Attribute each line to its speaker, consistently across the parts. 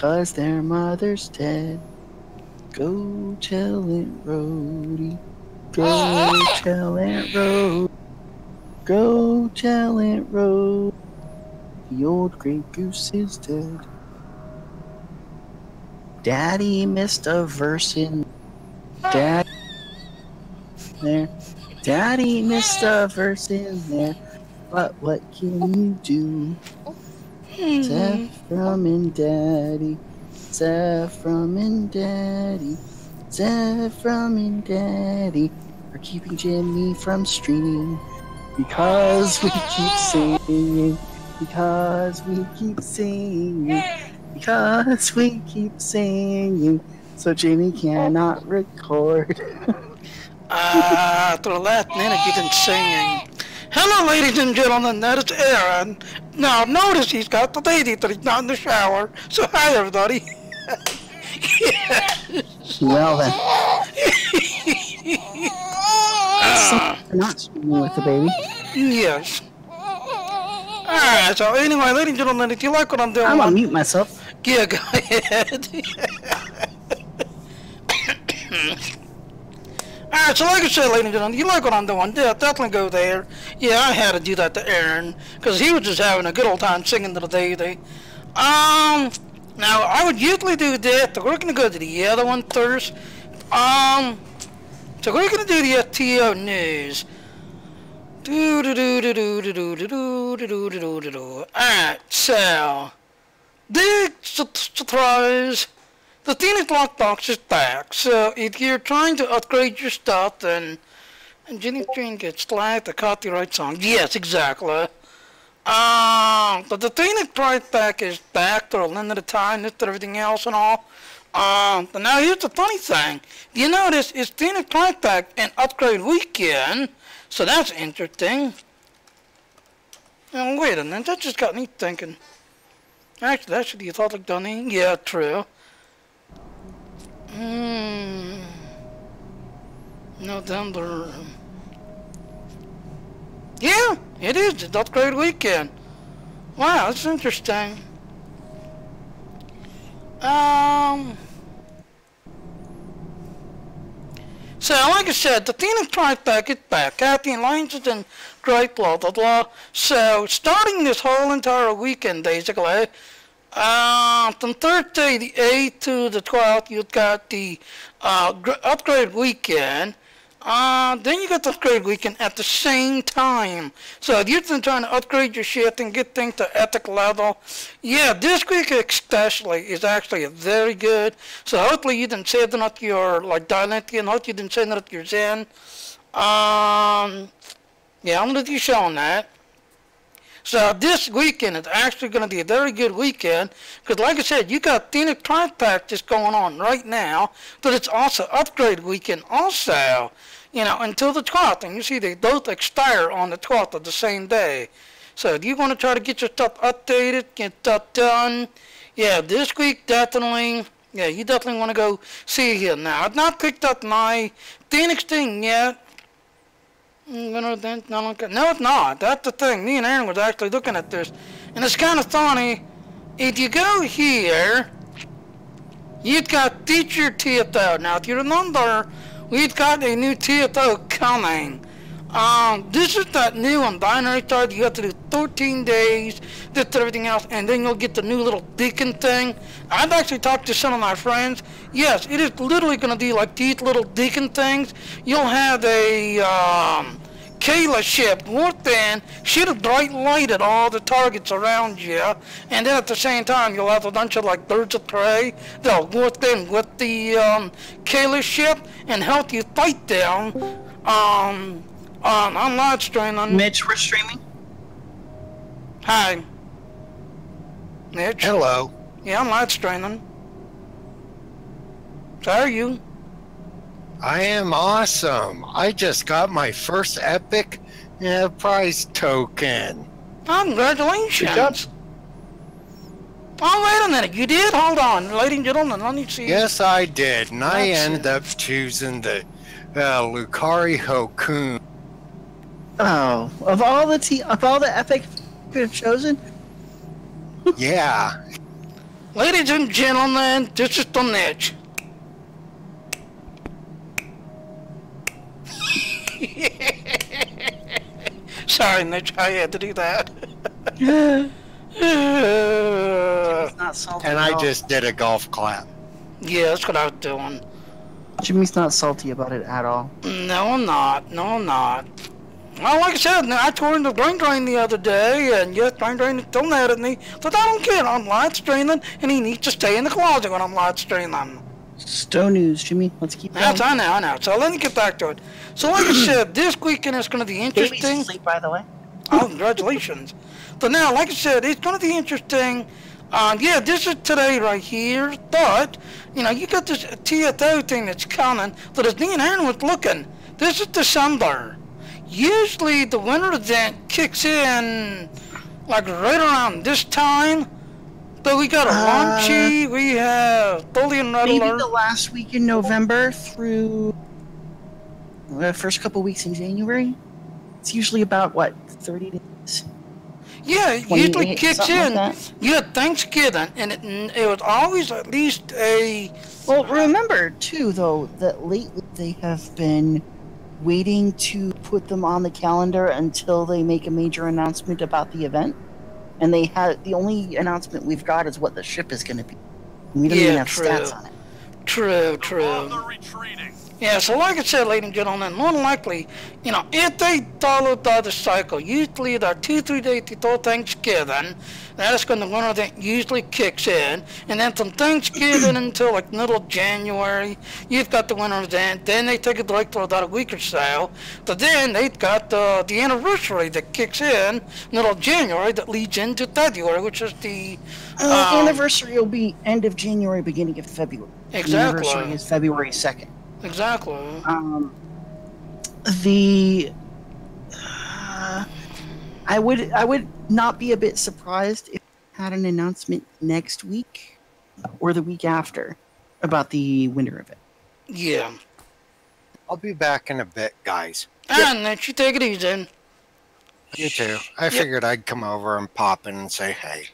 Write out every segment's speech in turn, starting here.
Speaker 1: 'cause their mother's dead. Go tell Aunt Rhody. Go tell Aunt Rhody. Go tell Aunt Rhody. The old gray goose is dead. Daddy missed a verse in Dad there. Daddy missed a verse in there. But what can you do? Zephram and Daddy. Zephram and Daddy. Zephram and Daddy are keeping Jimmy from streaming. Because we keep singing. Because we keep singing. Because we keep singing. So Jimmy cannot record.
Speaker 2: After the last minute you've been singing. Hello ladies and gentlemen, that is Aaron. Now notice he's got the lady that he's not in the shower. So hi everybody.
Speaker 1: Well then. Not swimming with the baby.
Speaker 2: Yes. Alright, so anyway, ladies and gentlemen, if you like what I'm doing...
Speaker 1: I'm gonna mute myself.
Speaker 2: Yeah, go ahead. Alright, so like I said, ladies and gentlemen, you like what I'm doing, yeah, definitely go there. Yeah, I had to do that to Aaron, because he was just having a good old time singing to the deity. Now, I would usually do that, but we're going to go to the other one first. So we're going to do the FTO news. Alright, so, big surprise. The Phoenix Lockbox is back, so if you're trying to upgrade your stuff, and Jenny Jane gets flagged the copyright song. Yes, exactly. But the Phoenix Price Pack is back for a limited time, just everything else and all. But now here's the funny thing. You notice it's Phoenix Price Pack and upgrade weekend, so that's interesting. Now wait a minute, that just got me thinking. Actually, that should be thought like Dunning. Yeah, true. November. Yeah, it is. It's upgrade weekend. Wow, that's interesting. So, like I said, the Phoenix Price Pack is back. Kathy and Lines is in great, blah, blah, blah. So, starting this whole entire weekend, basically, from Thursday the 8th to the 12th, you've got the upgrade weekend. Then you got the upgrade weekend at the same time. So if you're trying to upgrade your shit and get things to epic level, yeah, this week especially is actually very good. So hopefully you didn't save it up your like Dialectic, and hopefully you didn't save it up your Zen. Yeah, I'm gonna be showing that. So this weekend is actually going to be a very good weekend, because like I said, you got Phoenix Price Pack just going on right now, but it's also upgrade weekend also, you know, until the 12th, and you see they both expire on the 12th of the same day. So if you want to try to get your stuff updated, get stuff done, yeah, this week definitely, yeah, you definitely want to go see him. Now, I've not picked up my Phoenix thing yet. No, it's not. That's the thing. Me and Aaron was actually looking at this, and it's kind of funny. If you go here, you've got feature TFO. Now, if you remember, we've got a new TFO coming. This is that new one, binary start. You have to do 13 days, this everything else, and then you'll get the new little beacon thing. I've actually talked to some of my friends. Yes, it is literally going to be like these little beacon things. You'll have a Kayla ship warp in, she'll bright light at all the targets around you, and then at the same time you'll have a bunch of like birds of prey that'll warp in with the Kayla ship and help you fight them. I'm live streaming.
Speaker 1: Mitch, we're streaming.
Speaker 2: Hi. Mitch.
Speaker 3: Hello.
Speaker 2: Yeah, I'm live streaming. So how are you?
Speaker 3: I am awesome. I just got my first epic prize token.
Speaker 2: Oh, congratulations. Oh, wait a minute. You did? Hold on. Ladies and gentlemen, let me see.
Speaker 3: Yes, I did. And I ended up choosing the Lucari Hokun.
Speaker 1: Oh, of all the epic you could have chosen?
Speaker 3: Yeah.
Speaker 2: Ladies and gentlemen, this is the niche. Sorry, Niche, I had to do that.
Speaker 1: Jimmy's not salty
Speaker 3: And
Speaker 1: at
Speaker 3: I
Speaker 1: all.
Speaker 3: just did a golf clap.
Speaker 2: Yeah, that's what I was doing.
Speaker 1: Jimmy's not salty about it at all.
Speaker 2: No, I'm not. No, I'm not. Well, like I said, I told him the brain drain the other day, and yes, brain drain is still mad at me. But I don't care. I'm live streaming, and he needs to stay in the closet when I'm live streaming.
Speaker 1: Stone news, Jimmy. Let's keep going.
Speaker 2: That's, I know. So let me get back to it. So like I said, this weekend is going to be
Speaker 1: Baby's
Speaker 2: interesting.
Speaker 1: asleep, by the way.
Speaker 2: Oh, congratulations. So now, like I said, it's going to be interesting. Yeah, this is today right here, but, you know, you got this TFO thing that's coming that as me and Aaron was looking. This is December. Usually the winter event kicks in, like, right around this time. But we got a Launchy, we have Bully and Red
Speaker 1: Maybe
Speaker 2: Alert.
Speaker 1: the last week in November through the first couple weeks in January. It's usually about, what, 30 days?
Speaker 2: Yeah, it usually
Speaker 1: 28,
Speaker 2: kicks
Speaker 1: something
Speaker 2: in.
Speaker 1: like that.
Speaker 2: You had Thanksgiving, and it was always at least a...
Speaker 1: Well, remember, too, though, that lately they have been waiting to put them on the calendar until they make a major announcement about the event. And they had the only announcement we've got is what the ship is going to be. We don't even have stats on it.
Speaker 2: True. Yeah, so like I said, ladies and gentlemen, more than likely, you know, if they follow the cycle, usually about 2-3 days before Thanksgiving, that's when the winter event usually kicks in. And then from Thanksgiving until like middle of January, you've got the winter event. Then they take a break for about a week or so. But then they've got the anniversary that kicks in middle of January that leads into February, which is the...
Speaker 1: Anniversary will be end of January, beginning of February.
Speaker 2: Exactly.
Speaker 1: The anniversary is February 2nd.
Speaker 2: Exactly.
Speaker 1: I would not be a bit surprised if we had an announcement next week or the week after about the winter event.
Speaker 2: Yeah.
Speaker 3: I'll be back in a bit, guys.
Speaker 2: And then you take it easy.
Speaker 3: You too. I figured I'd come over and pop in and say hey.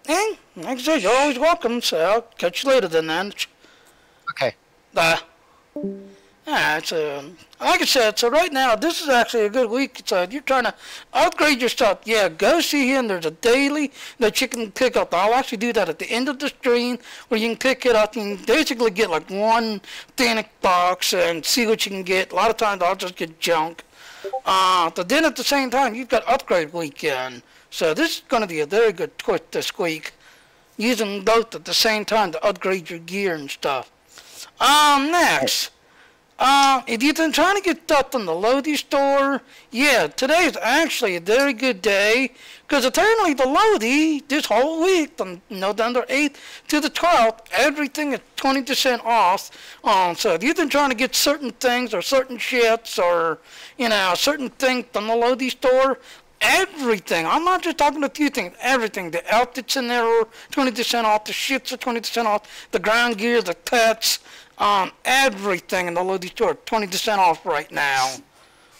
Speaker 2: Hey, like I said, you're always welcome, so I'll catch you later then.
Speaker 3: Okay.
Speaker 2: Bye. Alright, so, like I said, so right now, this is actually a good week. So you're trying to upgrade your stuff. Yeah, go see him. There's a daily that you can pick up. I'll actually do that at the end of the stream where you can pick it up. You can basically get like one Thantic box and see what you can get. A lot of times I'll just get junk. But then at the same time, you've got upgrade weekend. So this is going to be a very good twist this week. Using both at the same time to upgrade your gear and stuff. Next. If you've been trying to get stuff from the Lodi store, yeah, today is actually a very good day, because apparently the Lodi, this whole week, from November 8th to the 12th, everything is 20% off. So if you've been trying to get certain things, or certain shits, or, you know, certain things from the Lodi store, everything, I'm not just talking a few things, everything, the outfits in there are 20% off, the shits are 20% off, the ground gear, the pets, everything in the Lodi store, 20% off right now.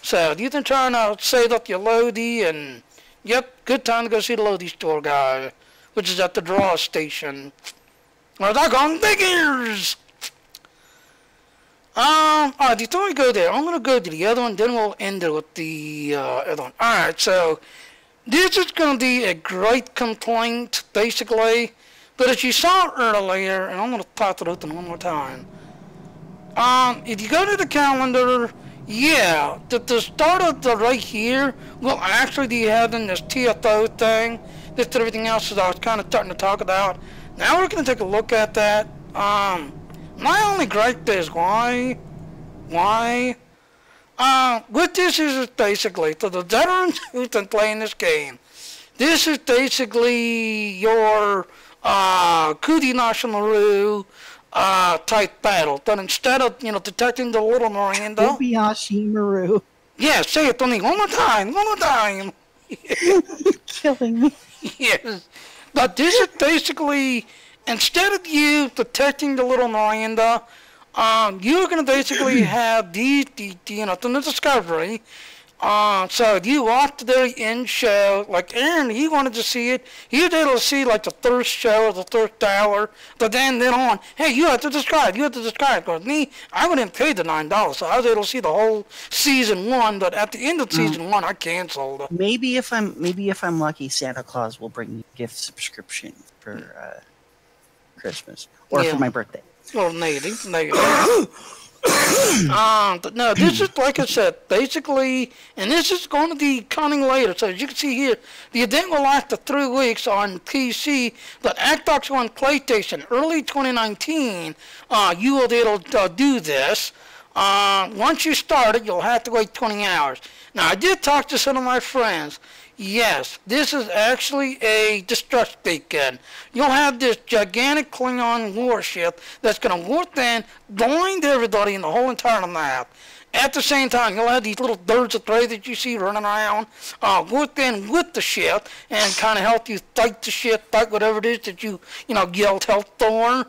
Speaker 2: So if you've been trying to save up your Lodi, and yep, good time to go see the Lodi store, guy, which is at the draw station. Or doggone figures! Alright, before we go there, I'm gonna go to the other one, then we'll end it with the other one. Alright, so this is gonna be a great complaint, basically. But as you saw earlier, and I'm gonna pop it open one more time. If you go to the calendar, yeah, the start of the right here will actually be having this TFO thing. This and everything else that I was kind of starting to talk about. Now we're going to take a look at that. My only gripe is why? What this is basically, for the veterans who've been playing this game, this is basically your Kudi National type battle. But instead of, you know, detecting the little Miranda...
Speaker 1: Kobayashi Maru.
Speaker 2: Yeah, say it to me one more time.
Speaker 1: You're killing me.
Speaker 2: Yes. But this is basically, instead of you detecting the little Miranda, you're going to basically have the you know, from the discovery, So you watched the very end show. Like Aaron, he wanted to see it. He was able to see like the first show or the first hour. But then on, hey, you have to describe. You have to describe. Because me, I wouldn't pay the $9, so I was able to see the whole season 1. But at the end of season 1, I canceled.
Speaker 1: Maybe if I'm lucky, Santa Claus will bring me a gift subscription for Christmas or for my birthday.
Speaker 2: Well, maybe. But no, this is, like I said, basically, and this is going to be coming later. So as you can see here, the event will last for 3 weeks on PC, but Xbox One, PlayStation, early 2019, you will be able to do this. Once you start it, you'll have to wait 20 hours. Now, I did talk to some of my friends. Yes, this is actually a distress beacon. You'll have this gigantic Klingon warship that's going to warp in, blind everybody in the whole entire map. At the same time, you'll have these little birds of prey that you see running around, warp in with the ship and kind of help you fight the ship, fight whatever it is that you yelled help for.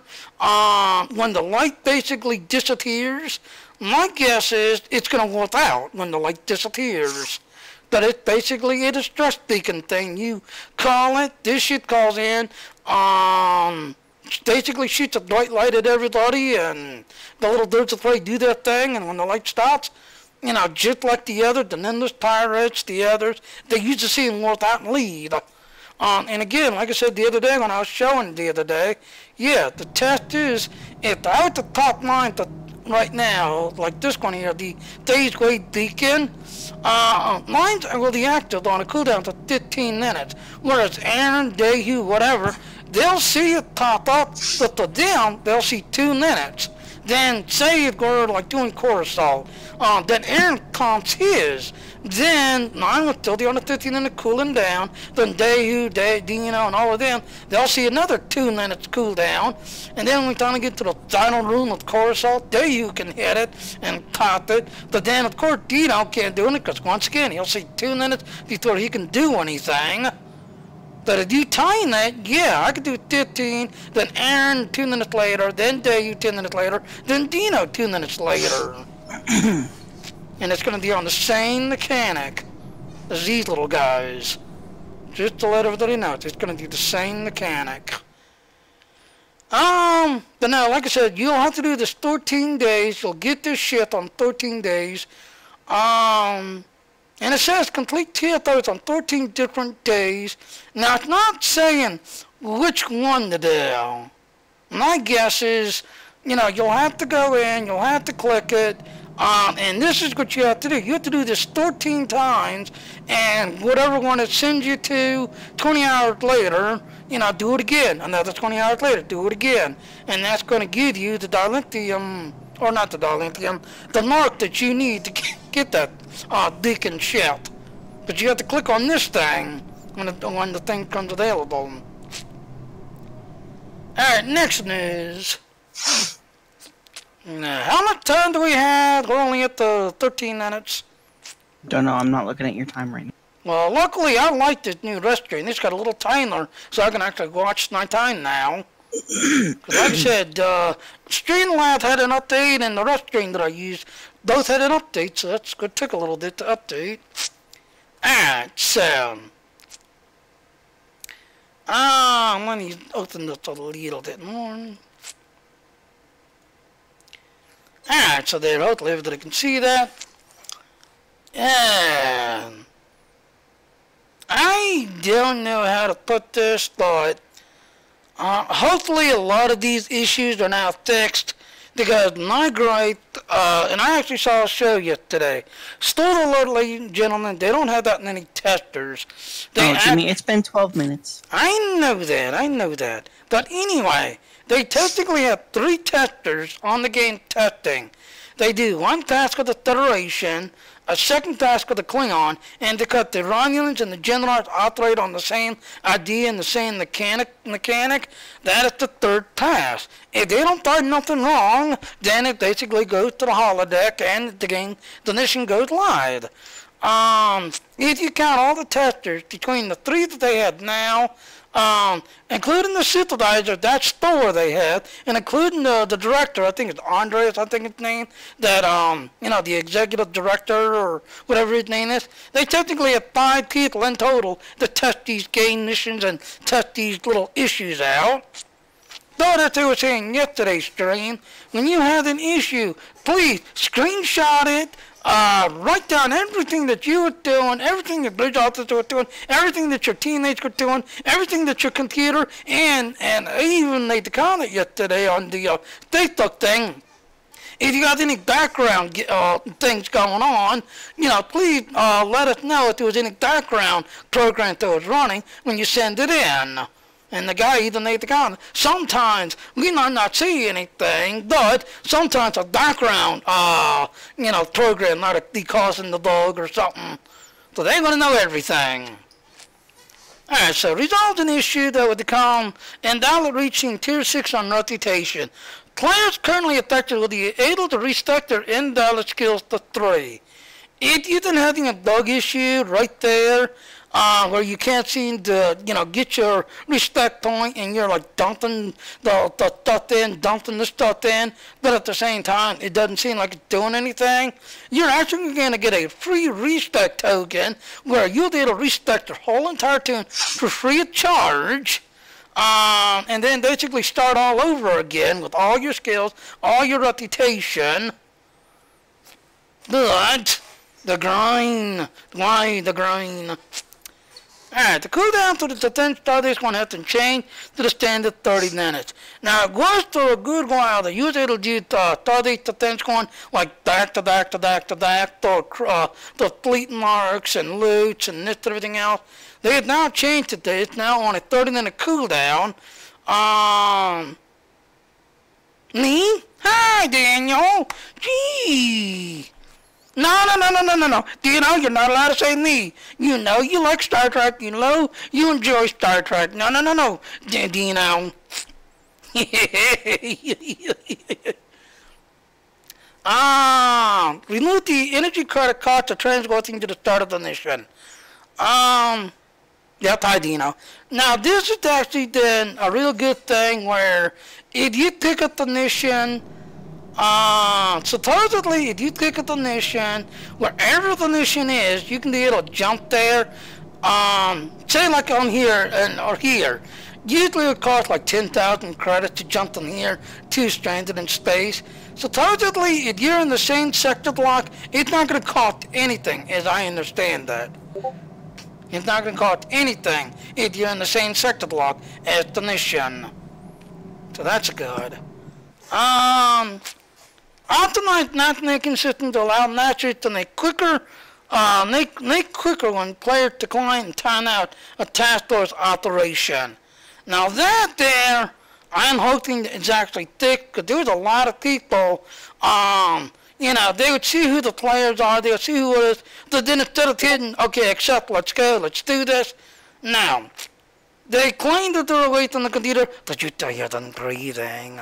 Speaker 2: When the light basically disappears, my guess is it's going to warp out when the light disappears. But it's basically a distress beacon thing. You call it, this shit calls in, basically shoots a bright light at everybody, and the little birds of prey do their thing, and when the light stops, just like the other, the Ninjas Pirates, the others, they used to see them warp out and leave. And again, like I said the other day when I was showing the other day, yeah, the test is, if I was to top line right now, like this one here, the Days Great Beacon, mine will be active on a cooldown for 15 minutes, whereas Aaron, Dayhu, whatever, they'll see it pop up, but for them, they'll see 2 minutes. Then, say if we're like doing core assault, then Aaron comps his, then mine will still be on a 15-minute cooling down, then Dayhu, Dino, and all of them, they'll see another 2 minutes cooldown, and then when we finally get to the final room of core assault, Dayhu can hit it and pop it, but then of course Dino can't do it, because once again, he'll see 2 minutes before he can do anything. But if you time that, yeah, I could do 15, then Aaron 2 minutes later, then Dayhu 10 minutes later, then Dino 2 minutes later. And it's going to be on the same mechanic as these little guys. Just to let everybody know, it's going to be the same mechanic. But now, like I said, you'll have to do this 13 days. You'll get this shit on 13 days. And it says complete TFOs on 13 different days. Now, it's not saying which one to do. My guess is, you'll have to go in, you'll have to click it, and this is what you have to do. You have to do this 13 times, and whatever one it sends you to 20 hours later, do it again. Another 20 hours later, do it again. And that's going to give you the dilithium, or not the dilithium, the mark that you need to get that beacon ship. But you have to click on this thing when the thing comes available. Alright, next news. Now, how much time do we have? We're only at the 13 minutes.
Speaker 1: Don't know, I'm not looking at your time right now.
Speaker 2: Well, luckily I like this new restaurant. It's got a little timer, so I can actually watch my time now. Because like I said, Streamlabs had an update, and the restaurant that I used both had an update, so that's going to take a little bit to update. Alright, so let me open this a little bit more. Alright, so there, hopefully everybody can see that. And I don't know how to put this, but hopefully a lot of these issues are now fixed, because my gripe, and I actually saw a show yesterday. Still alert, ladies and gentlemen, they don't have that many testers.
Speaker 1: Jimmy, it's been 12 minutes.
Speaker 2: I know that. But anyway, they technically have 3 testers on the game testing. They do one task of the Federation, a second task of the Klingon, and because the Romulans and the Generals operate on the same idea and the same mechanic, that is the 3rd task. If they don't find nothing wrong, then it basically goes to the holodeck and the mission goes live. If you count all the testers between the 3 that they have now, including the supervisor, that store they had, and including the director, I think it's Andres, I think his name, that, the executive director or whatever his name is. They technically have 5 people in total to test these game missions and test these little issues out. Though that they were saying yesterday's stream, when you have an issue, please screenshot it, write down everything that you were doing, everything that bridge officers were doing, everything that your teammates were doing, everything that your computer, and I even made the comment yesterday on the Facebook thing. If you got any background things going on, please let us know if there was any background program that was running when you send it in. And the guy even made the comment. Sometimes we might not see anything, but sometimes a background, program might be causing the bug or something. So they're going to know everything. Alright, so resolved an issue that would become invalid reaching Tier 6 on reputation. Players currently affected will be able to restart their invalid skills to 3. If you've been having a bug issue right there, where you can't seem to, get your respect point and you're like dumping the stuff in, dumping the stuff in, but at the same time it doesn't seem like it's doing anything, you're actually going to get a free respect token where you'll be able to respect your whole entire tune for free of charge. And then basically start all over again with all your skills, all your reputation. But the grind, why the grind? Alright, the cooldown to the defense studies one hasn't changed to the standard 30 minutes. Now, it was for a good while that you was able to do study defense going like back to back to back to back, the fleet marks and loots and this and everything else. They have now changed it. It's now on a 30-minute cooldown. Me? Hi, Daniel. Gee. No. Do you know you're not allowed to say me? You know you like Star Trek. You know you enjoy Star Trek. No. Do you know? Remove the energy credit cost of transporting to the start of the mission. Yep, hi Dino. Now this is actually then a real good thing where if you pick up the mission, supposedly, if you click at the mission, wherever the mission is, you can be able to jump there. Say like on here or here. Usually it costs like 10,000 credits to jump from here to Stranded in Space. Supposedly, if you're in the same sector block, it's not going to cost anything, as I understand that. It's not going to cost anything if you're in the same sector block as the mission. So that's good. Optimize matchmaking system to allow matches to make quicker when players decline and time out a task force operation. Now that there, I'm hoping it's actually thick, because there's a lot of people, they would see who the players are, they would see who it is, but then instead of hitting, okay, accept, let's go, let's do this. Now, they claim that they're away from the computer, but you hear them breathing.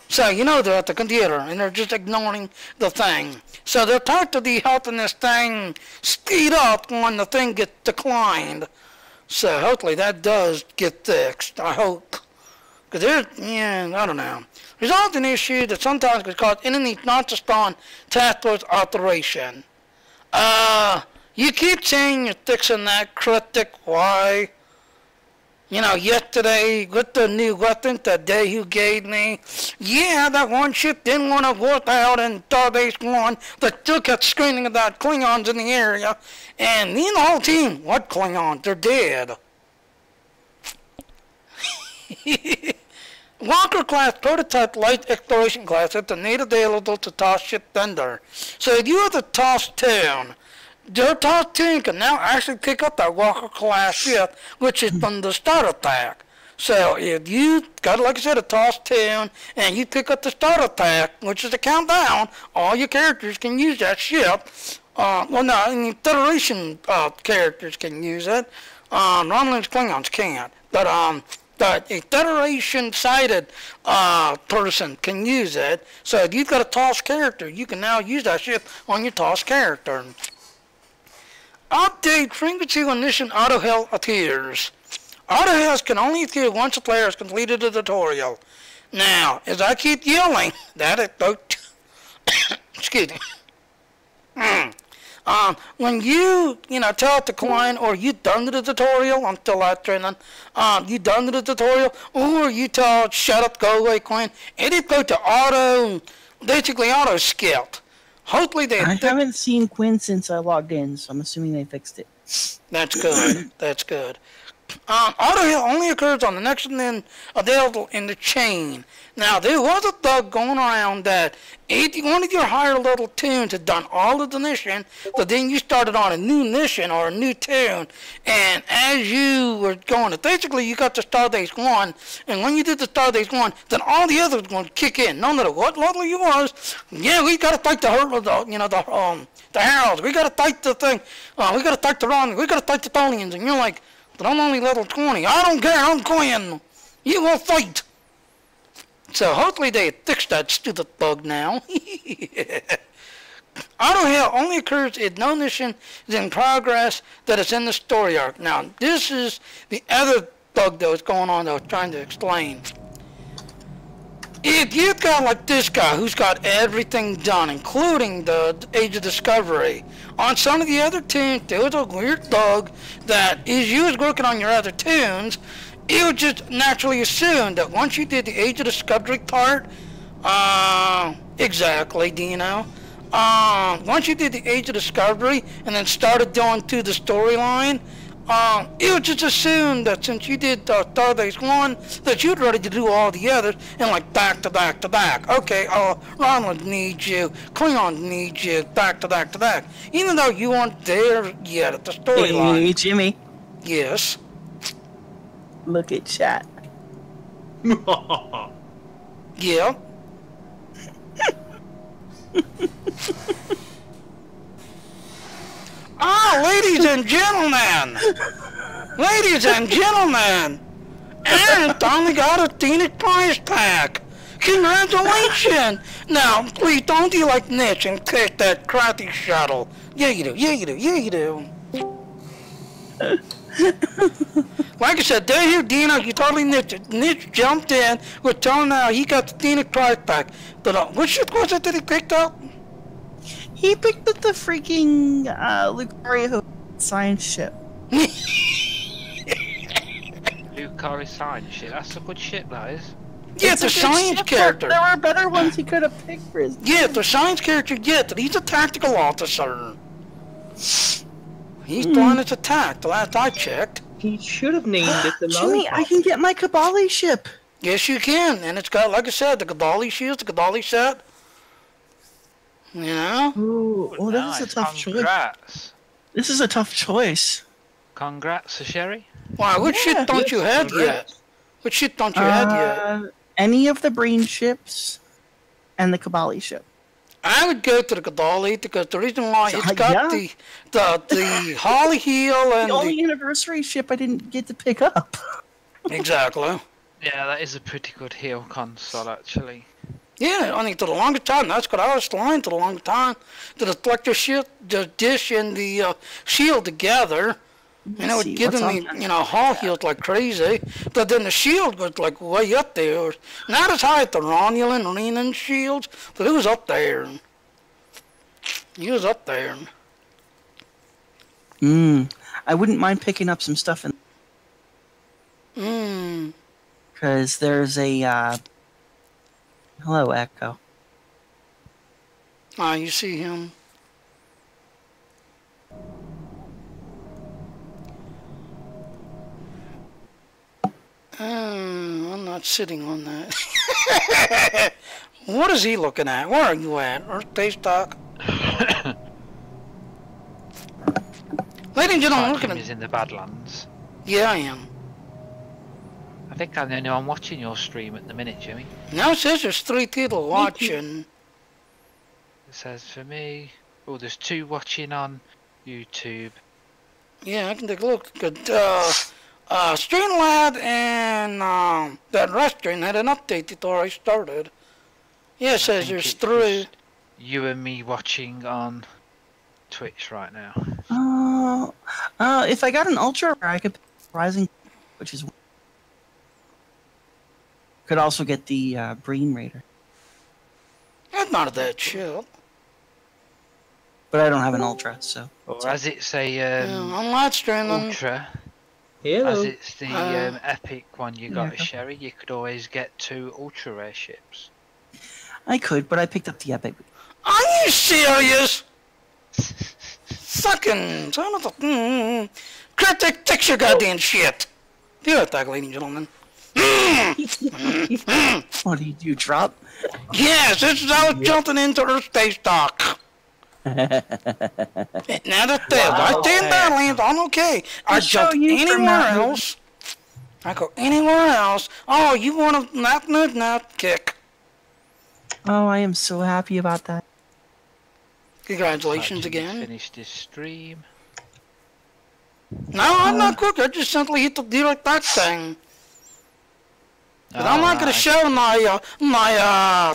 Speaker 2: So, they're at the computer, and they're just ignoring the thing. So they're taught to be helping this thing speed up when the thing gets declined. So hopefully that does get fixed, I hope. Because I don't know. Resolve an issue that sometimes could cause enemies not to spawn task force operation. You keep saying you're fixing that, Critic, why? Yesterday, with the new weapon that you gave me, yeah, that one ship didn't want to work out in Starbase 1, but still kept screaming about Klingons in the area, and me and the whole team, what Klingons? They're dead. Walker-class prototype light exploration class is the need available to TOS ship vendor. So if you have the TOS tune, their TOS team can now actually pick up that Walker-class ship, which is from the start attack. So if you got, like I said, a TOS tune, and you pick up the start attack, which is the countdown, all your characters can use that ship. Federation characters can use it. Romulans, Klingons can't. But a Federation-sided person can use it. So if you've got a TOS character, you can now use that ship on your TOS character. Update frequency when mission auto-health appears. Auto heals can only appear once a player has completed the tutorial. Now, as I keep yelling, that it excuse me. When you tell it to coin, or you done the tutorial until that training, you done the tutorial, or you tell it shut up, go away, coin, it'd go to basically auto scout. Hopefully they.
Speaker 1: I haven't seen Quinn since I logged in, so I'm assuming they fixed it.
Speaker 2: That's good. That's good. Auto heal only occurs on the next one available in the chain. Now, there was a thug going around that one of your higher level tunes had done all of the mission, but then you started on a new mission or a new tune, and as you were going, basically you got to Stardust 1, and when you did the Stardust 1, then all the others were going to kick in. No matter what level you was, yeah, we got to fight the heralds, we got to fight the thing, we got to fight the Ron, we got to fight the Tholians, and you're like, but I'm only level 20. I don't care. I'm going. You will fight. So hopefully they fixed that stupid bug now. Auto heal only occurs if no mission is in progress that is in the story arc. Now, this is the other bug that was going on that I was trying to explain. If you've got like this guy who's got everything done, including the Age of Discovery, on some of the other tunes, there was a weird thug that as you was working on your other tunes, it would just naturally assume that once you did the Age of Discovery part, exactly, Dino, once you did the Age of Discovery and then started going through the storyline, it was just assumed that since you did Stardust 1, that you'd ready to do all the others, and like back to back to back. Okay, Ronald needs you, Klingon needs you, back to back to back. Even though you weren't there yet at the storyline.
Speaker 1: Hey, Jimmy.
Speaker 2: Yes.
Speaker 1: Look at chat.
Speaker 2: Yeah. Ladies and gentlemen! Ladies and gentlemen! And finally got a Phoenix prize pack! Congratulations! Now, please don't be like Niche and take that crappy shuttle. Yeah, you do. Yeah, you do. Yeah, you do. Like I said, there here, Dino, you totally niche. Niche jumped in. We're telling now he got the Phoenix prize pack. But which ship was it that he picked up?
Speaker 1: He picked up the freaking Lucario science ship.
Speaker 4: Lucario science ship? That's a good ship, that is.
Speaker 2: Yeah, it's a science character.
Speaker 1: There were better ones he could have picked for his...
Speaker 2: Yeah, the science character, yeah, he's a tactical officer. He's flying his attack, the last I checked.
Speaker 5: He should have named it the
Speaker 1: Jimmy, I can get my Kabali ship.
Speaker 2: Yes, you can, and it's got, like I said, the Kadali shields, the Kadali set. You know?
Speaker 1: Ooh, well,
Speaker 4: nice.
Speaker 1: this is a tough
Speaker 4: Congrats.
Speaker 1: choice. This is a tough choice.
Speaker 4: Congrats, Sherry.
Speaker 2: Why, which shit don't you have yet? Which shit don't you have yet?
Speaker 1: Any of the Breen ships and the Kabali ship.
Speaker 2: I would go to the Kadali because the reason why it's got the Holly Heel and
Speaker 1: the only anniversary ship I didn't get to pick up.
Speaker 2: Exactly.
Speaker 4: Yeah, that is a pretty good heal console, actually.
Speaker 2: Yeah, I mean, to the longer time, that's what I was flying to the longer time. To the collector ship, the dish and the shield together. And it would give them the, hull heals like crazy. But then the shield was like way up there. Not as high as the Romulan, Renan shields, but it was up there. He was up there.
Speaker 1: I wouldn't mind picking up some stuff in... Because there's a, Hello, Echo.
Speaker 2: Ah, you see him. I'm not sitting on that. What is he looking at? Where are you at? Earth Day Stock? Ladies and gentlemen, looking at...
Speaker 4: He's in the Badlands.
Speaker 2: Yeah, I am.
Speaker 4: I think I'm the only one watching your stream at the minute, Jimmy.
Speaker 2: Now it says there's 3 people watching.
Speaker 4: It says for me... Oh, there's 2 watching on YouTube.
Speaker 2: Yeah, I can take a look. Streamlab and that restaurant had an update before I started. Yeah, it says there's 3.
Speaker 4: You and me watching on Twitch right now.
Speaker 1: If I got an Ultra Rare, I could pick Rising. which is could also get the Breen Raider,
Speaker 2: That's not that shit.
Speaker 1: but I don't have an Ultra, so.
Speaker 4: Or as it's a
Speaker 2: Yeah, I'm live streaming.
Speaker 4: Ultra,
Speaker 5: Hello.
Speaker 4: as it's the epic one you got,
Speaker 1: Yeah.
Speaker 4: Sherry, you could always get 2 ultra rare ships.
Speaker 1: I could, but I picked up the Epic.
Speaker 2: Are you serious? Fucking son of a... Critic, fix your goddamn shit. Do your attack, ladies and gentlemen.
Speaker 1: What did you drop?
Speaker 2: Yes, this is how it's jumping into Earth Space Dock. Now that I stay in Badlands, I'm okay. I
Speaker 1: I'll show
Speaker 2: jump
Speaker 1: you from
Speaker 2: anywhere
Speaker 1: that movie.
Speaker 2: else. I go anywhere else. Oh, you want a not kick.
Speaker 1: Oh, I am so happy about that.
Speaker 2: Congratulations
Speaker 4: Actually,
Speaker 2: again.
Speaker 4: Finished this stream.
Speaker 2: No, I'm not quick. I just simply hit the direct back thing. But I'm not going to show my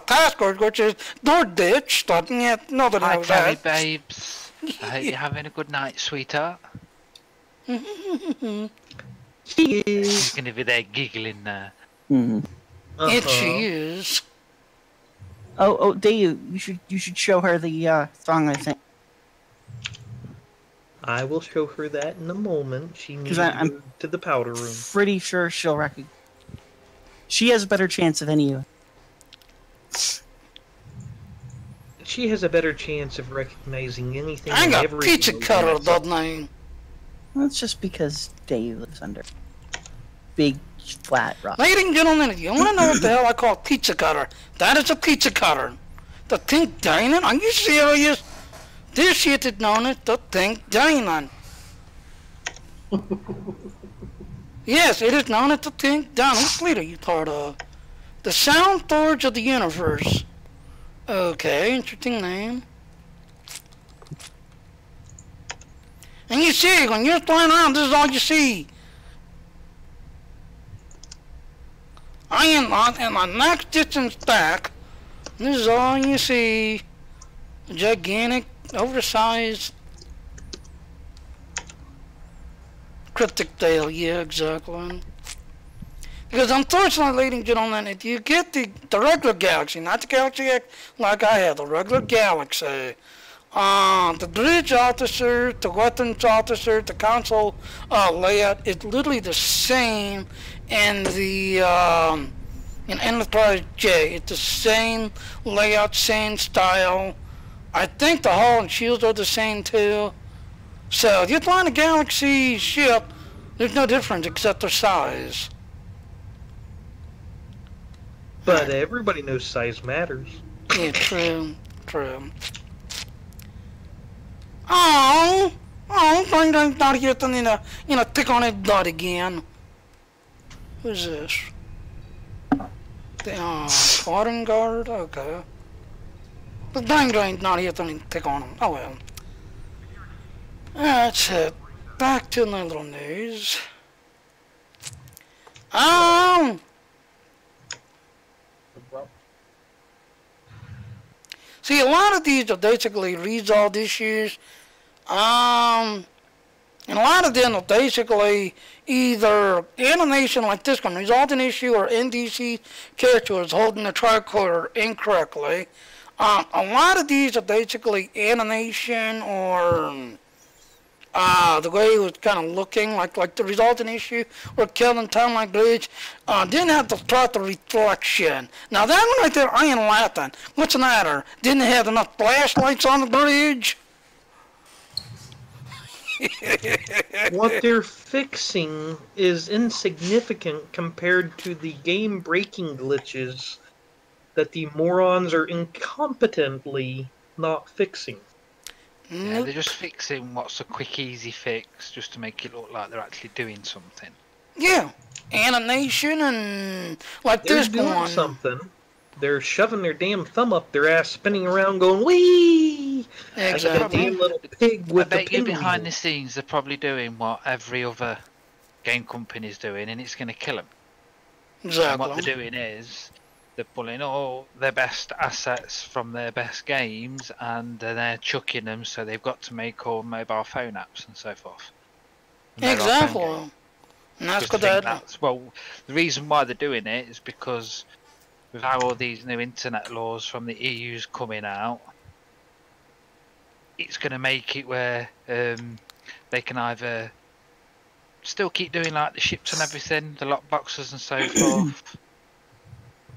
Speaker 2: task code, which is door ditch. Yeah, nobody
Speaker 4: Hi,
Speaker 2: knows
Speaker 4: Perry
Speaker 2: that.
Speaker 4: babes. I hope you're having a good night, sweetheart.
Speaker 5: She is.
Speaker 4: She's gonna be there giggling there.
Speaker 1: Mhm.
Speaker 2: It she is.
Speaker 1: Oh, Dave, you should show her the song I think.
Speaker 5: I will show her that in a moment. She needs
Speaker 1: 'Cause
Speaker 5: to
Speaker 1: I'm-
Speaker 5: go to the powder room.
Speaker 1: Pretty sure she'll recognize. She has a better chance of any of you.
Speaker 5: She has a better chance of recognizing anything
Speaker 2: I
Speaker 5: and
Speaker 2: got
Speaker 5: everything.
Speaker 2: pizza cutter, that name.
Speaker 1: Well, it's just because Dave lives under big flat rock.
Speaker 2: Ladies and gentlemen, if you want to know what the hell I call pizza cutter, that is a pizza cutter. The thing dining? Are you serious? This shit is known as the thing dining. Yes, it is known as the thing dining. What fleet are you part of? The Sound Storage of the Universe. Okay, interesting name. And you see, when you're flying around, this is all you see. I am on my next distance back. This is all you see. A gigantic, oversized cryptic tail. Yeah, exactly. Because unfortunately, ladies and gentlemen, if you get the regular galaxy, not the Galaxy X like I have, the regular galaxy, the bridge officer, the weapons officer, the console layout is literally the same in the in Enterprise J. It's the same layout, same style. I think the hull and shields are the same too. So if you're flying a Galaxy ship, there's no difference except their size.
Speaker 5: But everybody knows size matters.
Speaker 2: Yeah, true, true. Oh, I'm not here to tick on his butt again. Who's this? The foreign guard. Okay. The dang not here to tick on him. Oh well. That's it. Back to the little news. See, a lot of these are basically resolved issues. And a lot of them are basically either animation like this one, resolved an issue, or NDC character is holding the tricorder incorrectly. A lot of these are basically animation or the way it was kind of looking, like the resulting issue, or Kelvin Town like Bridge, didn't have the proper reflection. Now that one right there, I ain't laughing. What's the matter? Didn't have enough flashlights on the bridge?
Speaker 5: What they're fixing is insignificant compared to the game-breaking glitches that the morons are incompetently not fixing.
Speaker 4: Yeah, they're just fixing what's a quick, easy fix, just to make it look like they're actually doing something.
Speaker 2: Yeah, animation and like
Speaker 5: They're
Speaker 2: this
Speaker 5: doing
Speaker 2: one.
Speaker 5: something. They're shoving their damn thumb up their ass, spinning around, going wee, like a
Speaker 2: Exactly.
Speaker 5: damn little pig
Speaker 4: I
Speaker 5: with the
Speaker 4: bet you behind the
Speaker 5: pinwheel.
Speaker 4: scenes they're probably doing what every other game company's doing, and it's going to kill them. And what
Speaker 2: Exactly.
Speaker 4: they're doing is they're pulling all their best assets from their best games, and they're chucking them, so they've got to make all mobile phone apps and so forth. The mobile phone game.
Speaker 2: Exactly. And that's
Speaker 4: Because
Speaker 2: good.
Speaker 4: I think that's, well, the reason why they're doing it is because with how all these new internet laws from the EU's coming out, it's going to make it where they can either still keep doing like the ships and everything, the lock boxes and so forth,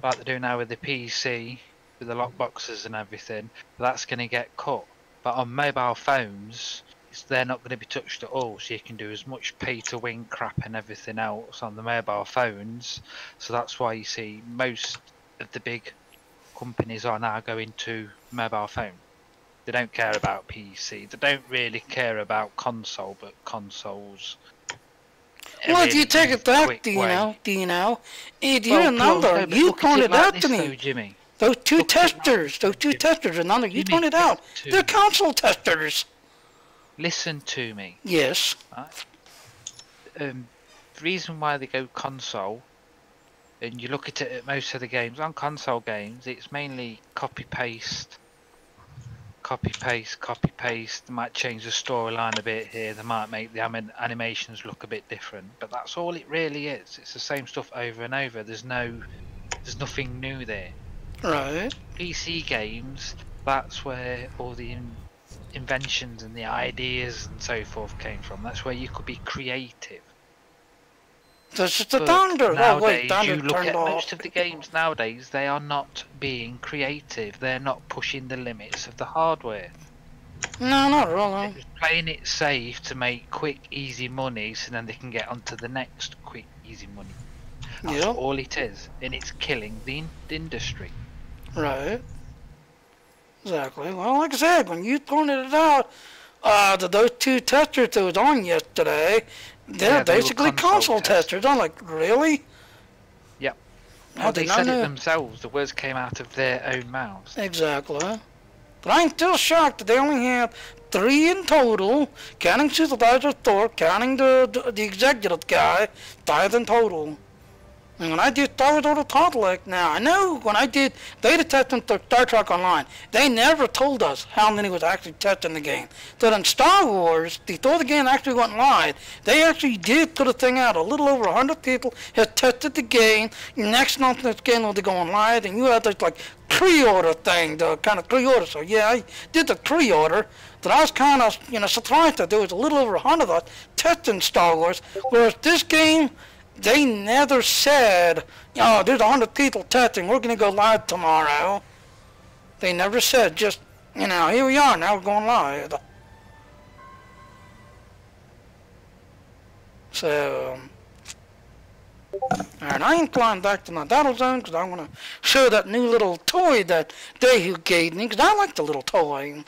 Speaker 4: like they do now with the PC, with the lock boxes and everything. That's going to get cut. But on mobile phones, they're not going to be touched at all, so you can do as much pay-to-win crap and everything else on the mobile phones. So that's why you see most of the big companies are now going to mobile phone. They don't care about PC. They don't really care about console, but consoles.
Speaker 2: Well, if
Speaker 4: really
Speaker 2: you take
Speaker 4: use
Speaker 2: it back,
Speaker 4: quick
Speaker 2: do you
Speaker 4: way.
Speaker 2: know? Do you
Speaker 4: Well,
Speaker 2: remember?
Speaker 4: no, but
Speaker 2: You
Speaker 4: look at it
Speaker 2: pointed
Speaker 4: like
Speaker 2: out
Speaker 4: this
Speaker 2: to me.
Speaker 4: though, Jimmy.
Speaker 2: Those two
Speaker 4: Look at it
Speaker 2: testers, remember, you
Speaker 4: Jimmy,
Speaker 2: pointed out,
Speaker 4: listen to
Speaker 2: they're
Speaker 4: me.
Speaker 2: console testers.
Speaker 4: Listen to me.
Speaker 2: Yes.
Speaker 4: The reason why they go console, and you look at it at most of the games, on console games, it's mainly copy-paste. They might change the storyline a bit here, they might make the animations look a bit different, but that's all it really is. It's the same stuff over and over. There's nothing new there.
Speaker 2: Right.
Speaker 4: PC games, that's where all the inventions and the ideas and so forth came from. That's where you could be creative.
Speaker 2: This is the
Speaker 4: But
Speaker 2: thunder. Oh, wait,
Speaker 4: nowadays,
Speaker 2: thunder
Speaker 4: you look
Speaker 2: turned
Speaker 4: at
Speaker 2: off.
Speaker 4: most of the games nowadays, they are not being creative. They're not pushing the limits of the hardware.
Speaker 2: No, not
Speaker 4: They're
Speaker 2: really.
Speaker 4: just playing it safe to make quick, easy money, so then they can get onto the next quick, easy money. That's
Speaker 2: Yep.
Speaker 4: all it is, and it's killing the industry.
Speaker 2: Right. Exactly. Well, like I said, when you pointed it out, those two testers that was on yesterday, they're
Speaker 4: Yeah, they were
Speaker 2: basically console testers. I'm like, really?
Speaker 4: Yep.
Speaker 2: I
Speaker 4: Well,
Speaker 2: did
Speaker 4: they
Speaker 2: not
Speaker 4: said it
Speaker 2: know.
Speaker 4: themselves. The words came out of their own mouths.
Speaker 2: Exactly. But I'm still shocked that they only have 3 in total, counting Supervisor Thor, counting the executive guy, 5 in total. And when I did Star Wars Order Conflict, now I know when I did beta testing for Star Trek Online, they never told us how many was actually testing the game. So in Star Wars, before the game actually went live, they actually did put a thing out. A little over 100 people had tested the game. Next month, this game will be going live, and you had this like pre-order thing, the kind of pre-order. So yeah, I did the pre-order. But I was kind of, surprised that there was a little over 100 of us testing Star Wars, whereas this game, they never said, there's 100 people testing, we're going to go live tomorrow. They never said, just, here we are, now we're going live. So, alright, I ain't flying back to my battle zone because I want to show that new little toy that Dehu gave me, because I like the little toy.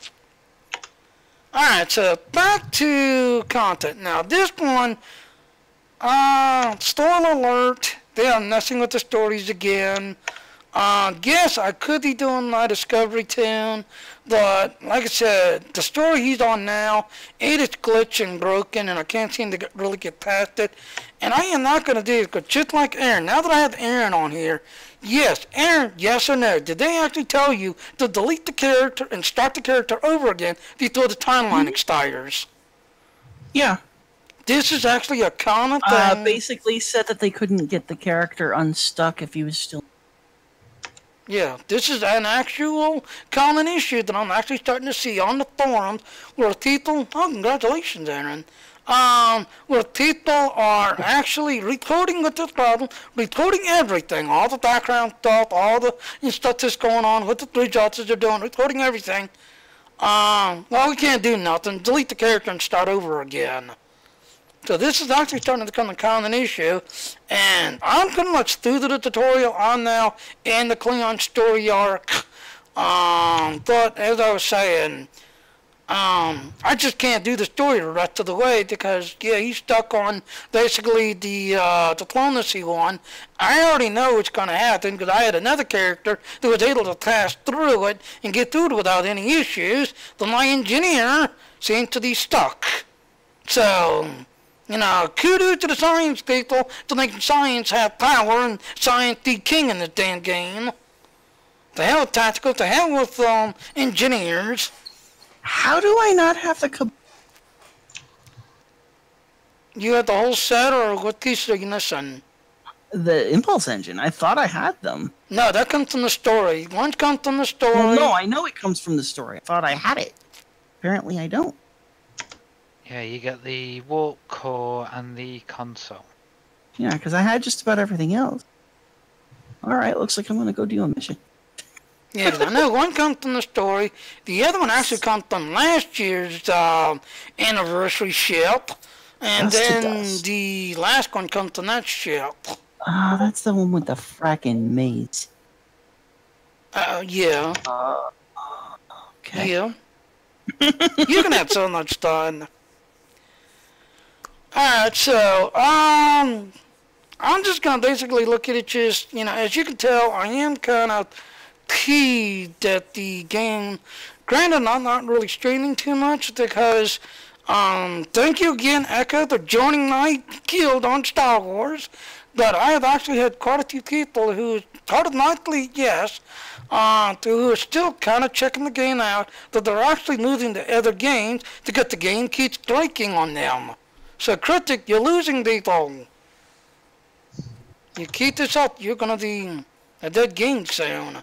Speaker 2: Alright, so back to content. Now, this one, spoiler alert, they are messing with the stories again. Yes, I could be doing my Discovery tune, but like I said, the story he's on now, it is glitched and broken, and I can't seem to really get past it. And I am not going to do it, because just like Aaron, now that I have Aaron on here, yes, Aaron, yes or no, did they actually tell you to delete the character and start the character over again before the timeline expires?
Speaker 1: Yeah.
Speaker 2: This is actually a common thing.
Speaker 1: Basically said that they couldn't get the character unstuck if he was still...
Speaker 2: Yeah, this is an actual common issue that I'm actually starting to see on the forums where people, congratulations, Aaron, where people are actually recording with this problem, recording everything, all the background stuff, all the stuff that's going on with the 3 jobs that they're doing, recording everything. Well, we can't do nothing. Delete the character and start over again. So this is actually starting to become a common issue, and I'm pretty much through the tutorial on now in the Klingon story arc. But as I was saying, I just can't do the story the rest of the way because he's stuck on basically the diplomacy one. I already know what's going to happen because I had another character that was able to pass through it and get through it without any issues. But my engineer seemed to be stuck. So, kudos to the science people to make science have power and science be king in this damn game. To hell with tactical, to hell with engineers.
Speaker 1: How do I not have the...
Speaker 2: You had the whole set, or what piece are you missing?
Speaker 1: The impulse engine. I thought I had them.
Speaker 2: No, that comes from the story. One comes from the story.
Speaker 1: Well, no, I know it comes from the story. I thought I had it. Apparently, I don't.
Speaker 4: Yeah, you get the warp core and the console.
Speaker 1: Yeah, because I had just about everything else. All right, looks like I'm going to go do a mission.
Speaker 2: Yeah, 'cause I know one comes from the story. The other one actually comes from last year's anniversary ship. And
Speaker 1: Dust to
Speaker 2: then
Speaker 1: dust.
Speaker 2: the last one comes from that ship.
Speaker 1: Ah, that's the one with the fracking maze.
Speaker 2: Yeah.
Speaker 1: Okay.
Speaker 2: Yeah. You can have so much fun. Alright, so, I'm just gonna basically look at it just, as you can tell, I am kind of peeved at the game. Granted, I'm not really streaming too much because, thank you again, Echo, for joining my guild on Star Wars. But I have actually had quite a few people who started nightly, yes, who are still kind of checking the game out, that they're actually moving to other games because the game keeps breaking on them. So, Critic, you're losing people. You keep this up, you're gonna be a dead game soon.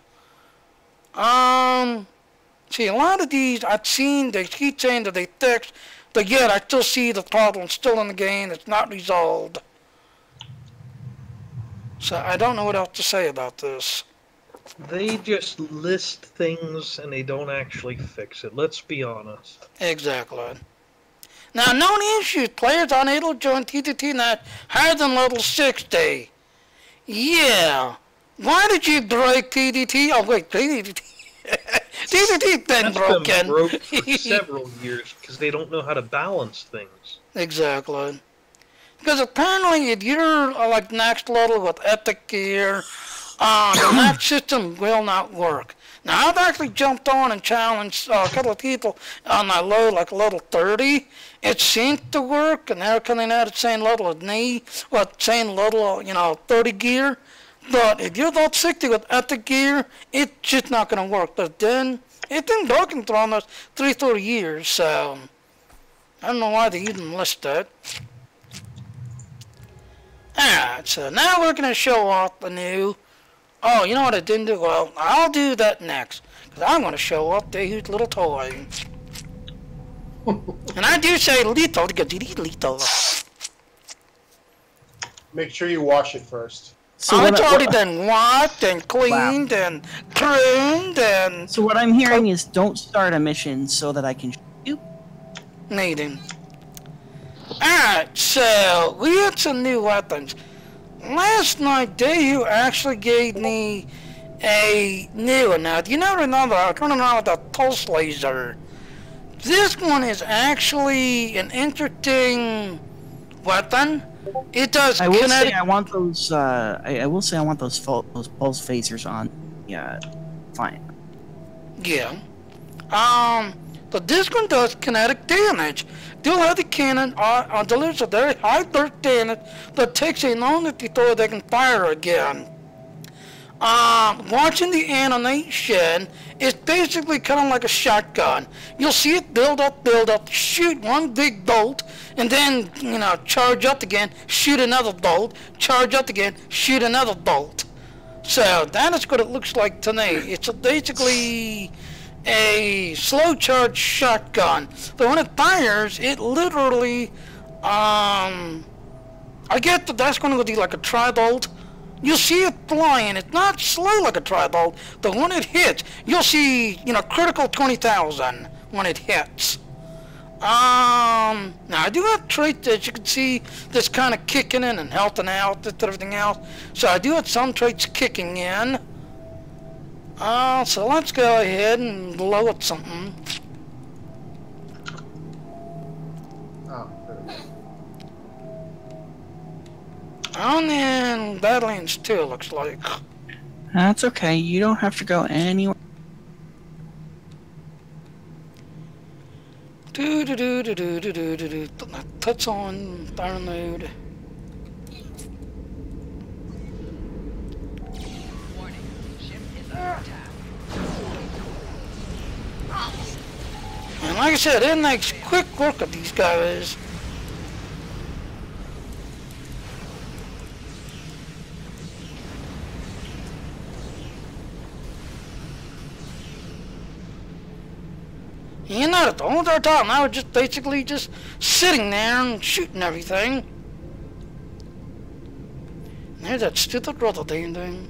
Speaker 2: See, a lot of these I've seen, they keep saying that they fixed, but yet I still see the problem still in the game, it's not resolved. So I don't know what else to say about this.
Speaker 5: They just list things and they don't actually fix it. Let's be honest.
Speaker 2: Exactly. Now, known issues, players unable to join TTT Net higher than level 60. Yeah. Why did you break TTT? Oh, wait, TTT. TTT been
Speaker 5: That's
Speaker 2: broken.
Speaker 5: been broke for several years because they don't know how to balance things.
Speaker 2: Exactly. Because apparently if you're like next level with epic gear, the map system will not work. Now I've actually jumped on and challenged a couple of people on my low, like level 30. It seemed to work, and they're coming out at same level as me, well, same level, 30 gear. But if you're level 60 with epic gear, it's just not going to work. But then, it's been working for almost 3-4 years, so I don't know why they even list that. Alright, so now we're going to show off the new... Oh, you know what I didn't do? Well, I'll do that next. Because I'm going to show off the huge little toy. And I do say lethal because it is lethal.
Speaker 6: Make sure you wash it first.
Speaker 1: So
Speaker 2: It's already been washed and cleaned and pruned and...
Speaker 1: So what I'm hearing is don't start a mission so that I can shoot you.
Speaker 2: needing. Alright, so we had some new weapons. Last night, Dehu actually gave me a new one. Now, do you not remember? I was running around with a pulse laser. This one is actually an interesting weapon. It does
Speaker 1: I will
Speaker 2: kinetic...
Speaker 1: say I want those. I will say I want those pulse phasers on. Yeah, fine.
Speaker 2: Yeah. But this one does kinetic damage. Dual heavy cannon delivers a very high burst damage, but takes a long before they can fire again. Watching the animation, it's basically kind of like a shotgun. You'll see it build up, shoot one big bolt, and then, charge up again, shoot another bolt, charge up again, shoot another bolt. So that is what it looks like to me. It's basically a slow charge shotgun, but when it fires, it literally, I get that that's going to be like a tri-bolt. You'll see it flying. It's not slow like a tri-bolt, but when it hits, you'll see, critical 20,000 when it hits. Now I do have traits that you can see that's kind of kicking in and helping out and everything else. So I do have some traits kicking in. So let's go ahead and load something.
Speaker 6: Oh, there we go.
Speaker 2: And then Badlands 2 looks like.
Speaker 1: That's okay. You don't have to go anywhere.
Speaker 2: Touch on download. And like I said, it makes quick work of these guys. You know, the whole entire time I was just basically just sitting there and shooting everything. There's that stupid Rotterdam thing.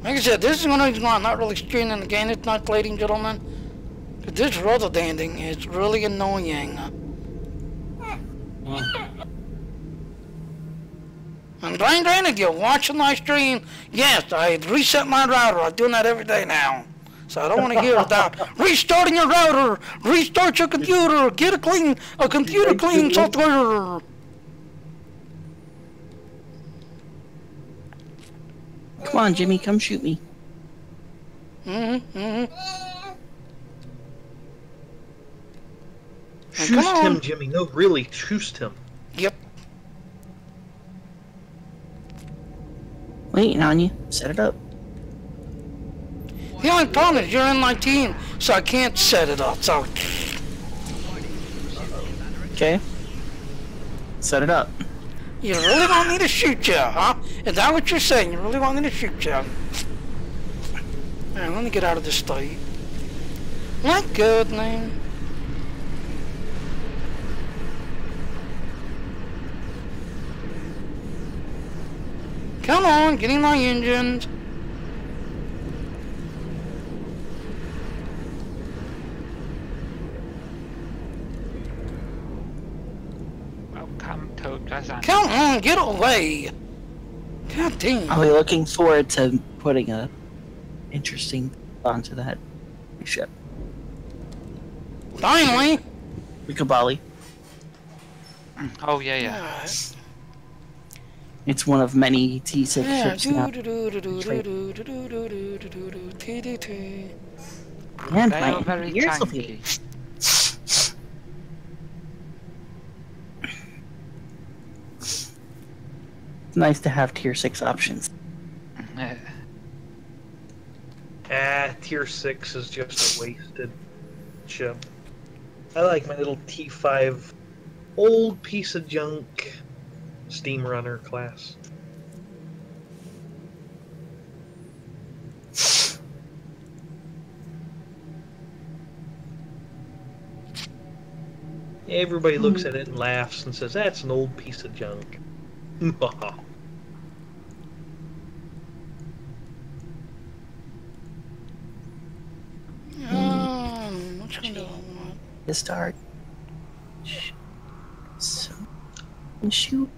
Speaker 2: Like I said, this is one of the reasons why I'm not really streaming the game tonight, ladies and gentlemen. But this Rotterdam thing is really annoying. And granted, you're watching my stream. Yes, I reset my router. I'm doing that every day now. So I don't want to hear about restarting your router, restart your computer, get a computer clean software.
Speaker 1: Come on, Jimmy, come shoot me.
Speaker 5: Shoot him, Jimmy. No, really, shoot him.
Speaker 2: Yep.
Speaker 1: Waiting on you. Set it up.
Speaker 2: The only problem is you're in my team, so I can't set it up. So.
Speaker 1: Okay. Set it up.
Speaker 2: You really want me to shoot you, huh? Is that what you're saying? You really want me to shoot you? Alright, let me get out of this state. My good name. Come on, get in my engines.
Speaker 4: Welcome to Kazan.
Speaker 2: Come on, get away. God damn.
Speaker 1: I'll be looking forward to putting a interesting onto that ship.
Speaker 2: Finally.
Speaker 1: Wikabali.
Speaker 4: Oh, yeah.
Speaker 2: Alright.
Speaker 1: It's one of many T6
Speaker 2: Yeah,
Speaker 1: ships now. And
Speaker 4: They
Speaker 1: my
Speaker 4: are very
Speaker 1: ears will be.
Speaker 4: tanky.
Speaker 1: It's nice to have tier 6 options.
Speaker 5: Tier 6 is just a wasted ship. I like my little T5 old piece of junk steam runner class. Everybody looks at it and laughs and says, that's an old piece of junk.
Speaker 2: What you doing?
Speaker 1: To start. So, shoot.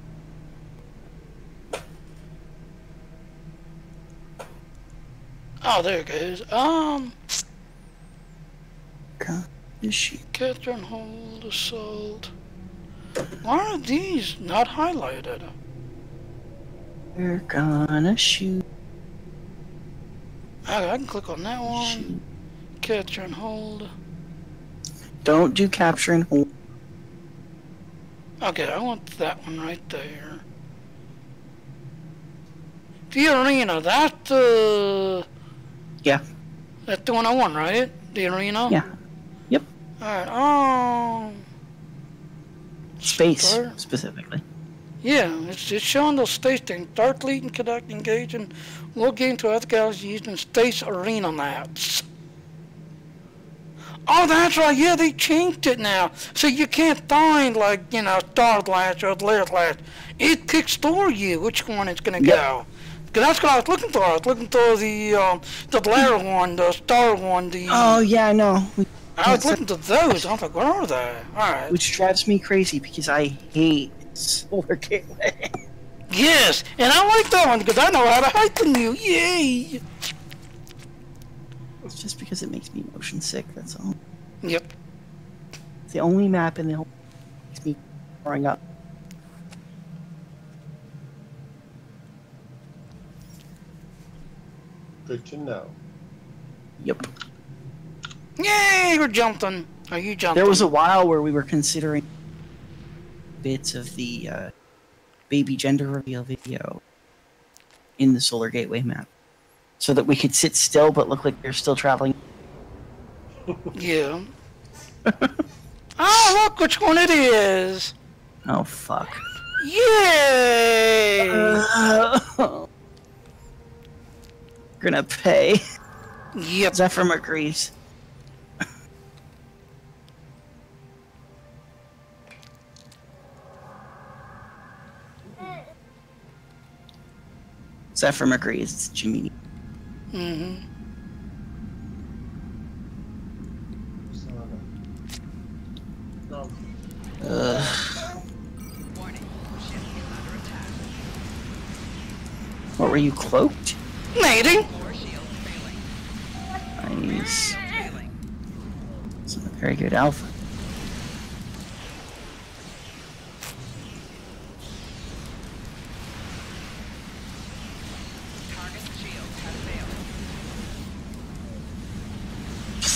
Speaker 2: Oh, there it goes.
Speaker 1: Shoot.
Speaker 2: Catch and hold assault. Why are these not highlighted?
Speaker 1: We're gonna shoot.
Speaker 2: Okay, I can click on that one.
Speaker 1: Shoot.
Speaker 2: Catch and hold.
Speaker 1: Don't do capture and hold.
Speaker 2: Okay, I want that one right there. The arena, that,
Speaker 1: Yeah.
Speaker 2: that's the one I want, right? The arena?
Speaker 1: Yeah. Yep.
Speaker 2: Alright,
Speaker 1: Space,
Speaker 2: Start.
Speaker 1: specifically.
Speaker 2: Yeah, it's showing those space things. Start, lead, and connect, engage, and log into other galaxies using space arena maps. Oh, that's right, yeah, they changed it now. So you can't find, like, you know, Star Blast or Lair Blast. It picks for you which one it's gonna go. Because that's what I was looking for. I was looking for the Lair one, the Star one, the...
Speaker 1: Oh, yeah, I know.
Speaker 2: I was looking to those. I was like, where are they? Alright.
Speaker 1: Which drives me crazy because I hate Solar Gateway.
Speaker 2: Yes, and I like that one because I know how to hide from you. Yay!
Speaker 1: It's just because it makes me motion sick, that's all.
Speaker 2: Yep.
Speaker 1: It's the only map in the whole makes me growing up.
Speaker 6: Good to know.
Speaker 1: Yep.
Speaker 2: Yay, we're jumping. Are you jumping?
Speaker 1: There was a while where we were considering bits of the baby gender reveal video in the Solar Gateway map, so that we could sit still but look like we're still traveling.
Speaker 2: Yeah. Oh, look which one it is.
Speaker 1: Oh, fuck.
Speaker 2: Yay!
Speaker 1: Gonna pay.
Speaker 2: Yep.
Speaker 1: Zephyr agrees. Zephyr agrees. It's Jimmy.
Speaker 2: Mm-hmm.
Speaker 6: No.
Speaker 1: What were you cloaked?
Speaker 2: Nading.
Speaker 1: Nice. It's a very good alpha.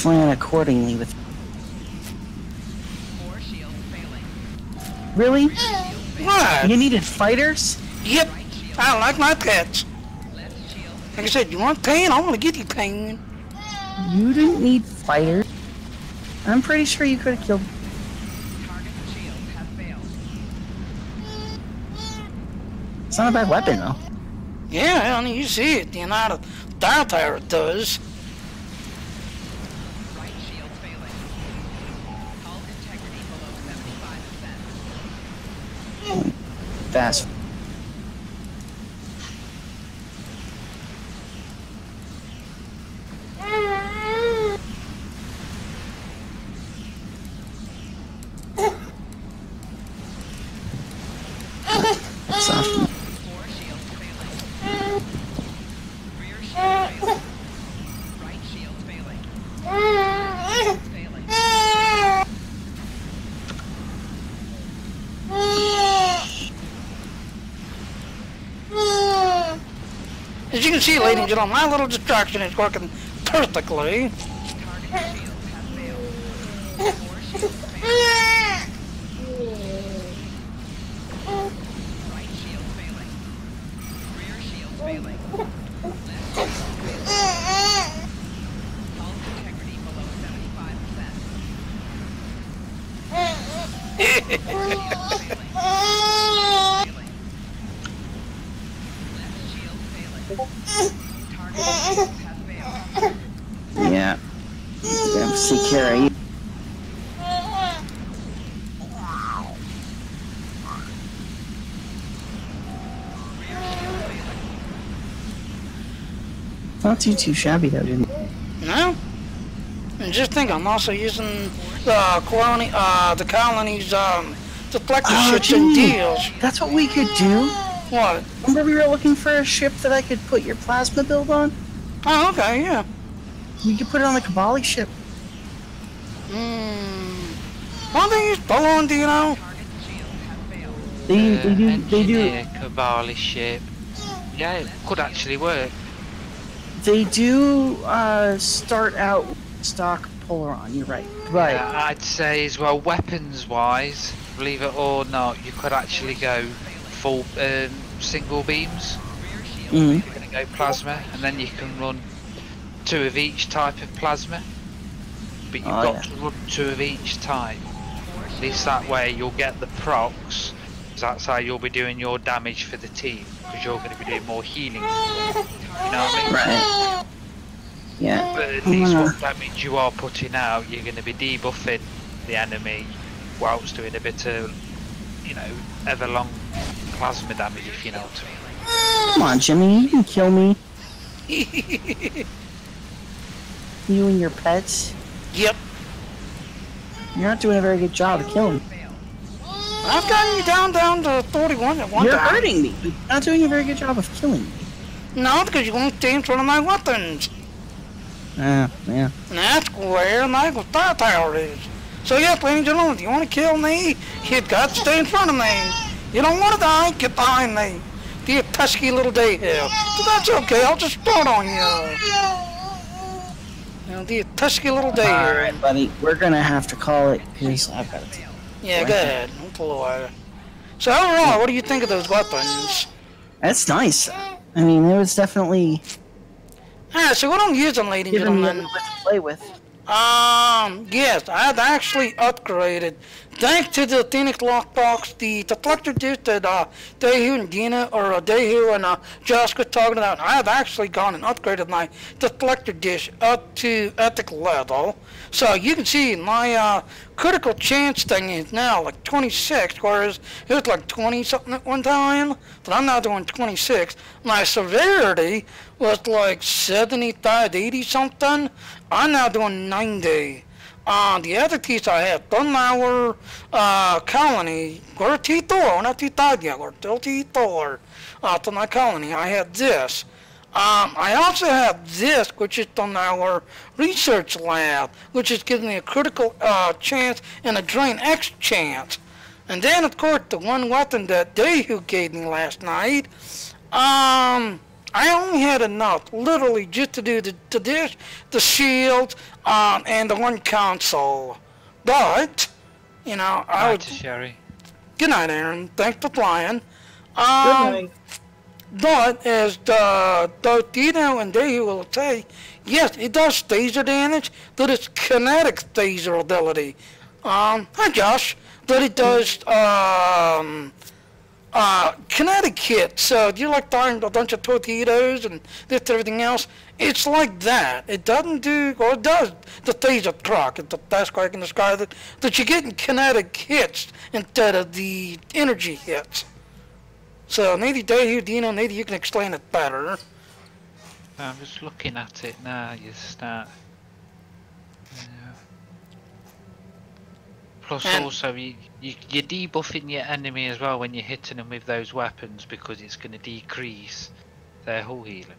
Speaker 1: Plan accordingly with. Really?
Speaker 2: What?
Speaker 1: You needed fighters?
Speaker 2: Yep. I like my pets. Like I said, you want pain? I'm gonna get you pain.
Speaker 1: You didn't need fighters. I'm pretty sure you could have killed. It's not a bad weapon though.
Speaker 2: Yeah, I mean, you see it. The amount of downtire it does.
Speaker 1: Fast. Soft.
Speaker 2: As you can see, ladies and gentlemen, my little distraction is working perfectly.
Speaker 1: Yeah. Gonna see care of you. Not too shabby though, didn't it?
Speaker 2: No? And just think, I'm also using the colony's deflector ships and
Speaker 1: gee,
Speaker 2: deals.
Speaker 1: That's what we could do.
Speaker 2: What?
Speaker 1: Remember we were looking for a ship that I could put your plasma build on?
Speaker 2: Oh, okay, yeah.
Speaker 1: We could put it on the Cavalli ship.
Speaker 2: One thing is Poland, you know?
Speaker 1: They do.
Speaker 4: Engineer Cavalli ship. Yeah, it could actually work.
Speaker 1: They do start out with stock Polaron, you're right. Right.
Speaker 4: Yeah, I'd say as well, weapons-wise, believe it or not, you could actually go full single beams.
Speaker 1: Mm-hmm.
Speaker 4: You're going to go plasma, and then you can run 2 of each type of plasma. But you've got to run 2 of each type. At least that way you'll get the procs, because that's how you'll be doing your damage for the team, because you're going to be doing more healing. You know what I mean?
Speaker 1: Right. Yeah.
Speaker 4: But at least what damage you are putting out, you're going to be debuffing the enemy whilst doing a bit of, you know, ever-long plasma damage, if you know what I mean.
Speaker 1: Come on, Jimmy, you can kill me. You and your pets.
Speaker 2: Yep.
Speaker 1: You're not doing a very good job of killing me.
Speaker 2: I've gotten you down to 41 at one
Speaker 1: You're
Speaker 2: time.
Speaker 1: hurting me. You're not doing a very good job of killing me.
Speaker 2: No, because you won't stay in front of my weapons.
Speaker 1: Yeah.
Speaker 2: And that's where my fire tower is. So yes, ladies and gentlemen, if you want to kill me, you've got to stay in front of me. You don't want to die, get behind me. You pesky little day here. So that's okay, I'll just start on you. Now, the pesky little day here.
Speaker 1: Alright, buddy. We're gonna have to call it, because I've got to.
Speaker 2: Yeah, go ahead. I'll pull the wire. So overall, what do you think of those weapons?
Speaker 1: That's nice. I mean, it was definitely
Speaker 2: So what I'm using, ladies and
Speaker 1: giving me a
Speaker 2: gentlemen,
Speaker 1: little bit to play with.
Speaker 2: yes, I've actually upgraded thanks to the Phoenix lockbox, the deflector dish that Dehu and Dina, or Dehu and Josh were talking about, I have actually gone and upgraded my deflector dish up to epic level. So you can see my critical chance thing is now like 26, whereas it was like 20 something at one time. But I'm now doing 26. My severity was like 75, 80 something. I'm now doing 90. The other piece I have, done our colony, we're T4, we're not T5 yet, we're still T4 to my colony. I have this. I also have this, which is on our research lab, which is giving me a critical chance and a drain X chance. And then, of course, the one weapon that Dehu gave me last night, I only had enough, literally, just to do the dish, the shield, and the one console. But, you know, I would...
Speaker 4: Sherry.
Speaker 2: Good night, Aaron. Thanks for flying.
Speaker 5: Good night.
Speaker 2: But, as both Dino and Dehu will say, yes, it does phaser damage, but it's kinetic phaser ability. Hi, Josh. But it does, kinetic hit, so do you like throwing a bunch of torpedoes and this and everything else? It's like that. It doesn't do, or it does the phaser proc, it's the best way I can describe it, that you're getting kinetic hits instead of the energy hits. So maybe Dehu, Dino, maybe you can explain it better.
Speaker 4: I'm just looking at it now, you start... Plus
Speaker 2: And
Speaker 4: also, you're debuffing your enemy as well when you're hitting them with those weapons because it's going to decrease their hull healing.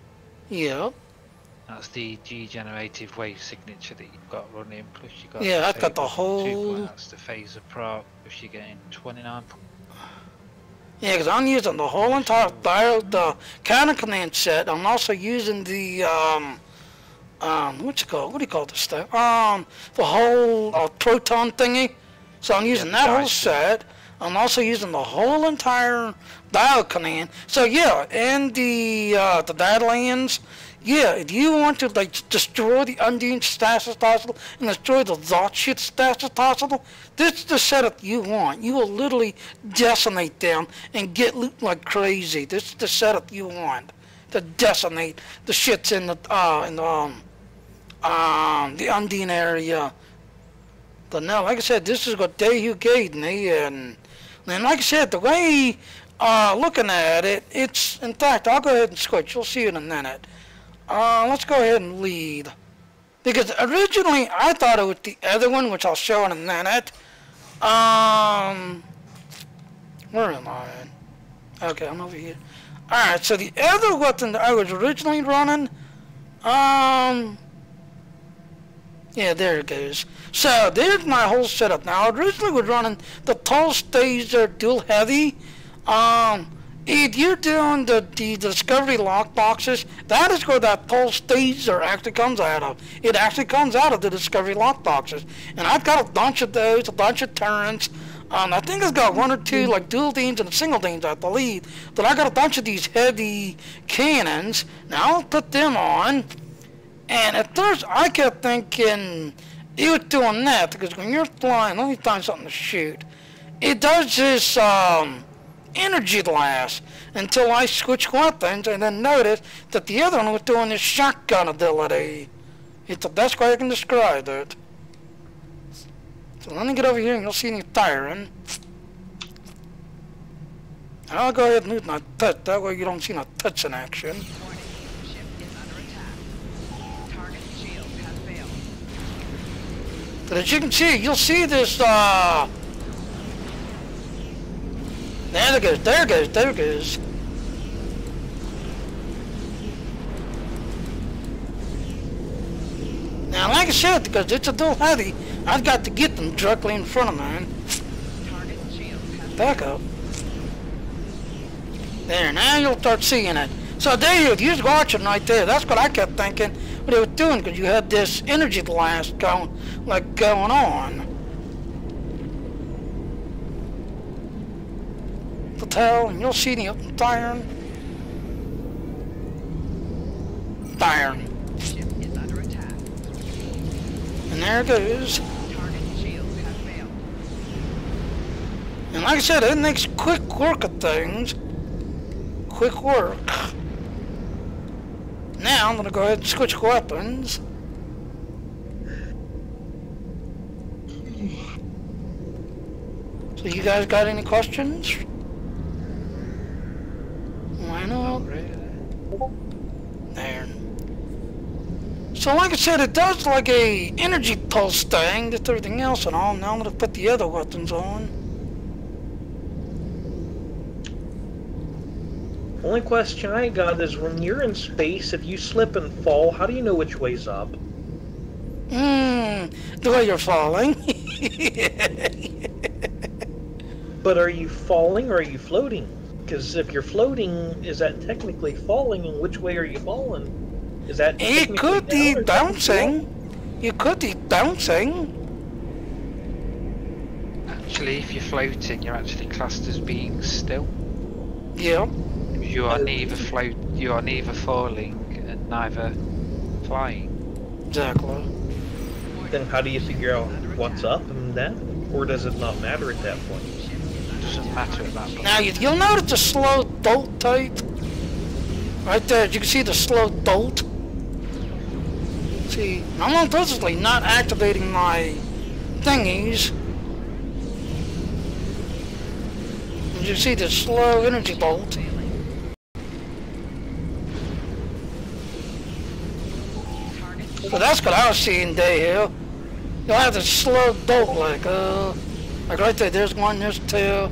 Speaker 2: yeah.
Speaker 4: That's the G-generative wave signature that you've got running, plus you got...
Speaker 2: Yeah, I've got the whole...
Speaker 4: 2 points, the phaser proc, plus you're getting 29 points.
Speaker 2: Yeah, because I'm using the whole entire the counter command set. I'm also using the what's it called? What do you call this stuff? The whole proton thingy. So I'm using that whole set. I'm also using the whole entire dial command. So yeah, and the Badlands. Yeah, if you want to like destroy the Undine status possible and destroy the Zot shit status possible, this is the setup you want. You will literally decimate them and get loot like crazy. This is the setup you want to decimate the shits in the Undine area. But now, like I said, this is what Dehu gave me, and like I said, the way looking at it, it's, in fact, I'll go ahead and switch. You'll see in a minute. Let's go ahead and lead. Because originally, I thought it was the other one, which I'll show in a minute. Where am I? Okay, I'm over here. Alright, so the other weapon that I was originally running, yeah, there it goes. So, there's my whole setup. Now, I originally was running the Pulse Phaser Dual Heavy. If you're doing the Discovery lockboxes, that is where that Pulse Phaser actually comes out of. It actually comes out of the Discovery lockboxes. And I've got a bunch of those, a bunch of turrets. I think I've got 1 or 2 like dual beams and single beams, I believe. But I got a bunch of these heavy cannons. Now, I'll put them on. And at first, I kept thinking it was doing that, because when you're flying, let me find something to shoot. It does this energy blast until I switch weapons and then noticed that the other one was doing this shotgun ability. It's the best way I can describe it. So let me get over here and you'll see me firing. I'll go ahead and move my touch, that way you don't see my touch in action. But as you can see, you'll see this, there it goes, there it goes, there it goes. Now, like I said, because it's a dual heavy, I've got to get them directly in front of mine. Back up. There, now you'll start seeing it. So there you go, you're watching right there. That's what I kept thinking what it was doing, because you had this energy blast going on. The tail, and you'll see the firing. Firing. And there it goes. And like I said, it makes quick work of things. Quick work. Now I'm gonna go ahead and switch weapons. So you guys got any questions? Why not? There. So like I said, it does like a energy pulse thing, just everything else and all. Now I'm gonna put the other weapons on.
Speaker 5: Only question I got is when you're in space, if you slip and fall, how do you know which way's up?
Speaker 2: The way you're falling.
Speaker 5: But are you falling or are you floating? Because if you're floating, is that technically falling, and which way are you falling? Is that
Speaker 2: It could be
Speaker 5: down or
Speaker 2: bouncing. You could be bouncing.
Speaker 4: Actually, if you're floating, you're actually classed as being still.
Speaker 2: Yeah.
Speaker 4: You are neither falling and neither flying.
Speaker 2: Exactly.
Speaker 5: Then how do you figure out what's up and down? Or does it not matter at that point?
Speaker 4: It doesn't matter at that point.
Speaker 2: Now you'll notice the slow bolt type. Right there, you can see the slow bolt. See, I'm purposely not activating my thingies. And you see the slow energy bolt. So that's what I was seeing day here. You'll have the slow bolt like right there, there's one, there's two.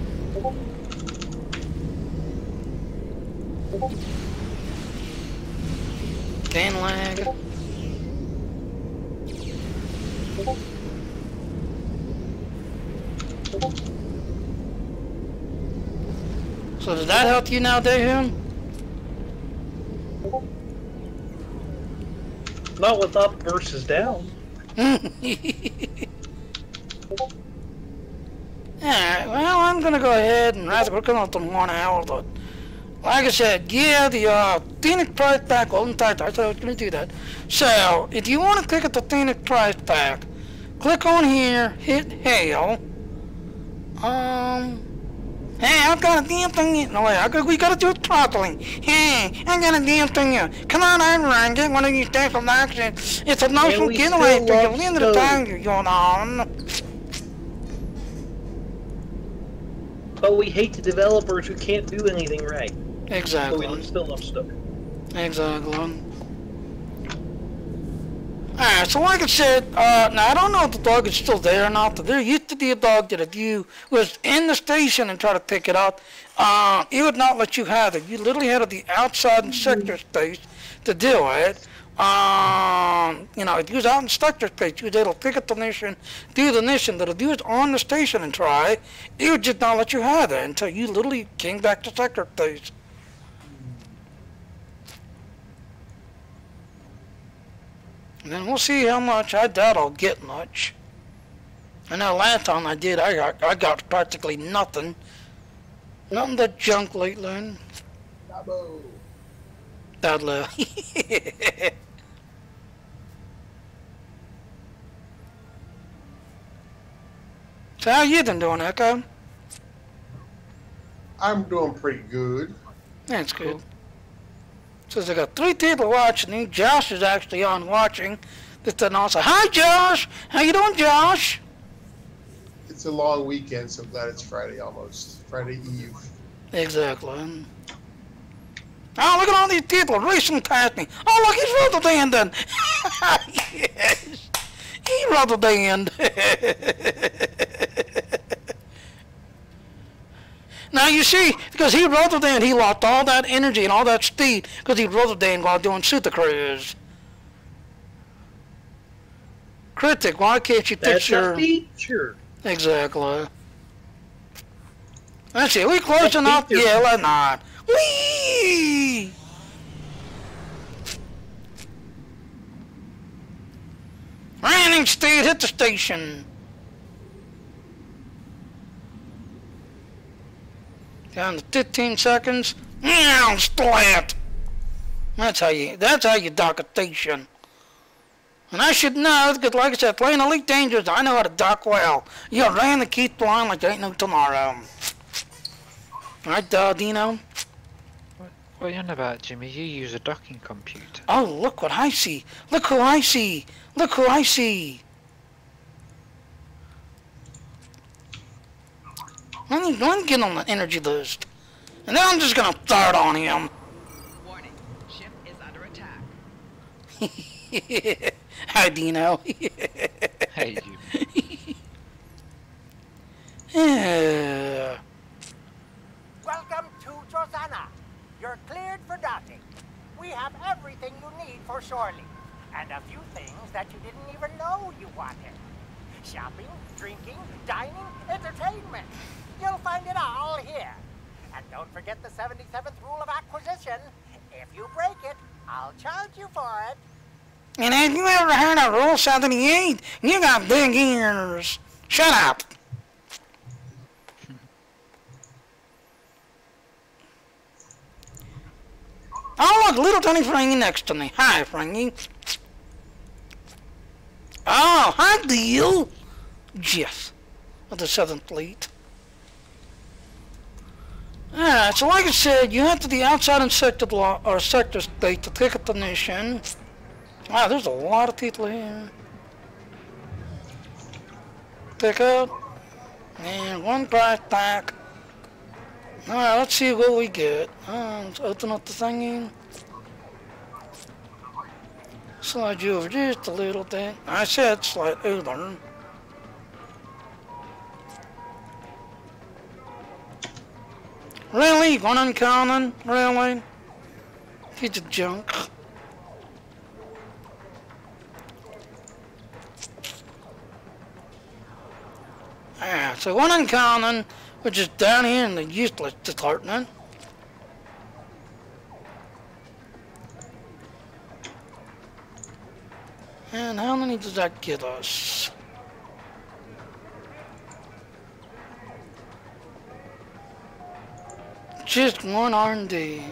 Speaker 2: Gain lag. So does that help you now, Daehyun?
Speaker 5: Not with up versus down.
Speaker 2: Alright, well, I'm gonna go ahead and we're coming up to 1 hour, but like I said, yeah, the Phoenix price pack wasn't tight. I said I was gonna do that. So, if you want to click at the Phoenix price pack, click on here, hit hail. Hey, I've got a damn thing. No, wait, we gotta do it properly. Hey, I got a damn thing here. Come on, Iron, get one of these days from action. It's a nice little getaway for you. At the end of the time you're going on.
Speaker 5: But we hate the developers who can't do anything right.
Speaker 2: Exactly.
Speaker 5: But we still love stuff.
Speaker 2: Exactly. Alright, so like I said, now I don't know if the dog is still there or not, but there used to be a dog that if you was in the station and tried to pick it up, it would not let you have it. You literally had to be outside in sector space to do it. You know, if you was out in sector space, you was able to pick up the mission, do the mission, but if you was on the station and try, it would just not let you have it until you literally came back to sector space. And then we'll see how much. I doubt I'll get much. I know last time I did, I got practically nothing. Nothing but junk lately. Dabo. So how you been doing, Echo?
Speaker 7: I'm doing pretty good.
Speaker 2: That's cool. Says I got 3 people watching me. Josh is actually on watching. This doesn't also. Hi, Josh. How you doing, Josh?
Speaker 7: It's a long weekend, so I'm glad it's Friday almost. Friday Eve.
Speaker 2: Exactly. Oh, look at all these people racing past me. Oh, look, he's rubber-banding. Yes. He rubber-band. Now you see, because he rubber-band, he lost all that energy and all that speed because he rubber-band while doing super cruise. Critic, why can't you fix your...
Speaker 5: That's a feature.
Speaker 2: Exactly. Let's see, we close enough? Yeah, let's not. Whee! Landing speed, hit the station. Down to 15 seconds. Meow, splat. That's how you dock a station. And I should know, because like I said, playing Elite Dangerous, I know how to dock well. You ran the keep line like there ain't no tomorrow. Right, Dino?
Speaker 4: What are you on about, Jimmy? You use a docking computer.
Speaker 2: Oh, look what I see. Look who I see. Look who I see. Let me get on the energy list. And then I'm just gonna throw it on him.
Speaker 8: Warning. Ship is under attack.
Speaker 2: Hi, Dino.
Speaker 4: Hey, you.
Speaker 2: Yeah.
Speaker 9: Welcome to Josana. You're cleared for docking. We have everything you need for shore leave, and a few things that you didn't even know you wanted. Shopping, drinking, dining, entertainment. You'll find it all here. And don't forget the 77th rule of acquisition. If you break it, I'll charge you for it.
Speaker 2: And have you ever heard of Rule 78? You got big ears. Shut up. Oh, look, little tiny Frankie next to me. Hi, Frankie. Oh, hi, Deal. Jeff, of the 7th Fleet. Alright, so like I said, you have to the outside and sector block, or sector state to take up the mission. Wow, there's a lot of people here. Pick up. And one price pack. Alright, let's see what we get. Let's open up the thingy. Slide you over just a little bit. I said slide over. Really? One uncommon? Really? Piece of junk. Ah, so one uncommon, which is down here in the useless department. And how many does that get us? Just one R&D.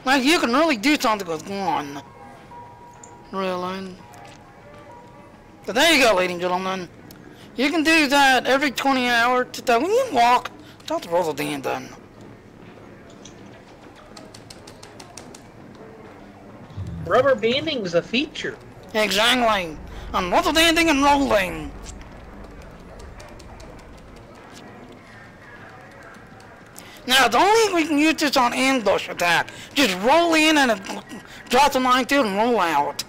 Speaker 2: Like, you can really do something with one. Really. But there you go, ladies and gentlemen. You can do that every 20 hours. When you walk, don't roll the damn done.
Speaker 5: Rubber banding's a feature.
Speaker 2: Exactly. I'm roll the damn thing and rolling. Now, the only we can use this on ambush attack. Just roll in and drop the mine through and roll out.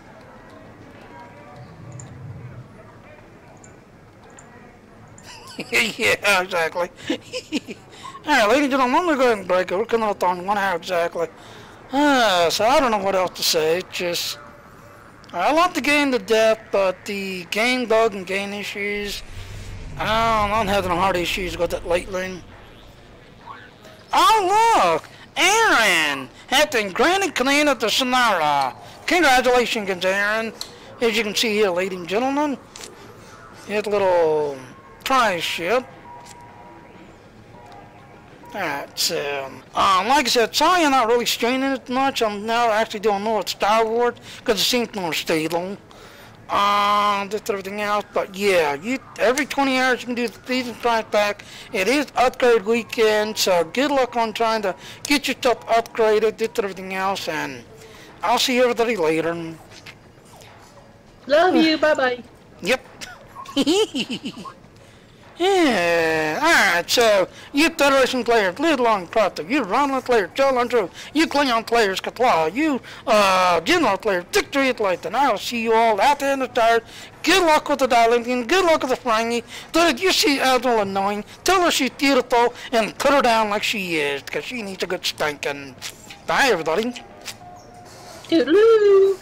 Speaker 2: Yeah, exactly. Alright, ladies and gentlemen, I'm going to go ahead and break it. We're coming up on 1 hour exactly. So I don't know what else to say. Just, I love the game to death, but the game bug and game issues, I'm having hard issues with it lately. Oh, look! Aaron! Have been granted command of the Sonara. Congratulations, Aaron. As you can see here, ladies and gentlemen, his little prize ship. Alright, so, like I said, sorry I'm not really straining it much. I'm now actually doing more with Star Wars, because it seems more stable. Just everything else, but yeah, every 20 hours you can do the season price pack. It is upgrade weekend, so good luck on trying to get your stuff upgraded, just everything else, and I'll see everybody later.
Speaker 5: Love you, bye-bye.
Speaker 2: Yep. Yeah, alright, so you Federation players, Lead Long Proctor, you Romulan players, Joe True, you Klingon players, Katla, you General players, Victory at Light, and I'll see you all out there in the stars. Good luck with the Dialindian, good luck with the Frangie. If you see Admiral annoying, tell her she's beautiful and put her down like she is, because she needs a good spanking. Bye, everybody.
Speaker 5: Toodaloo!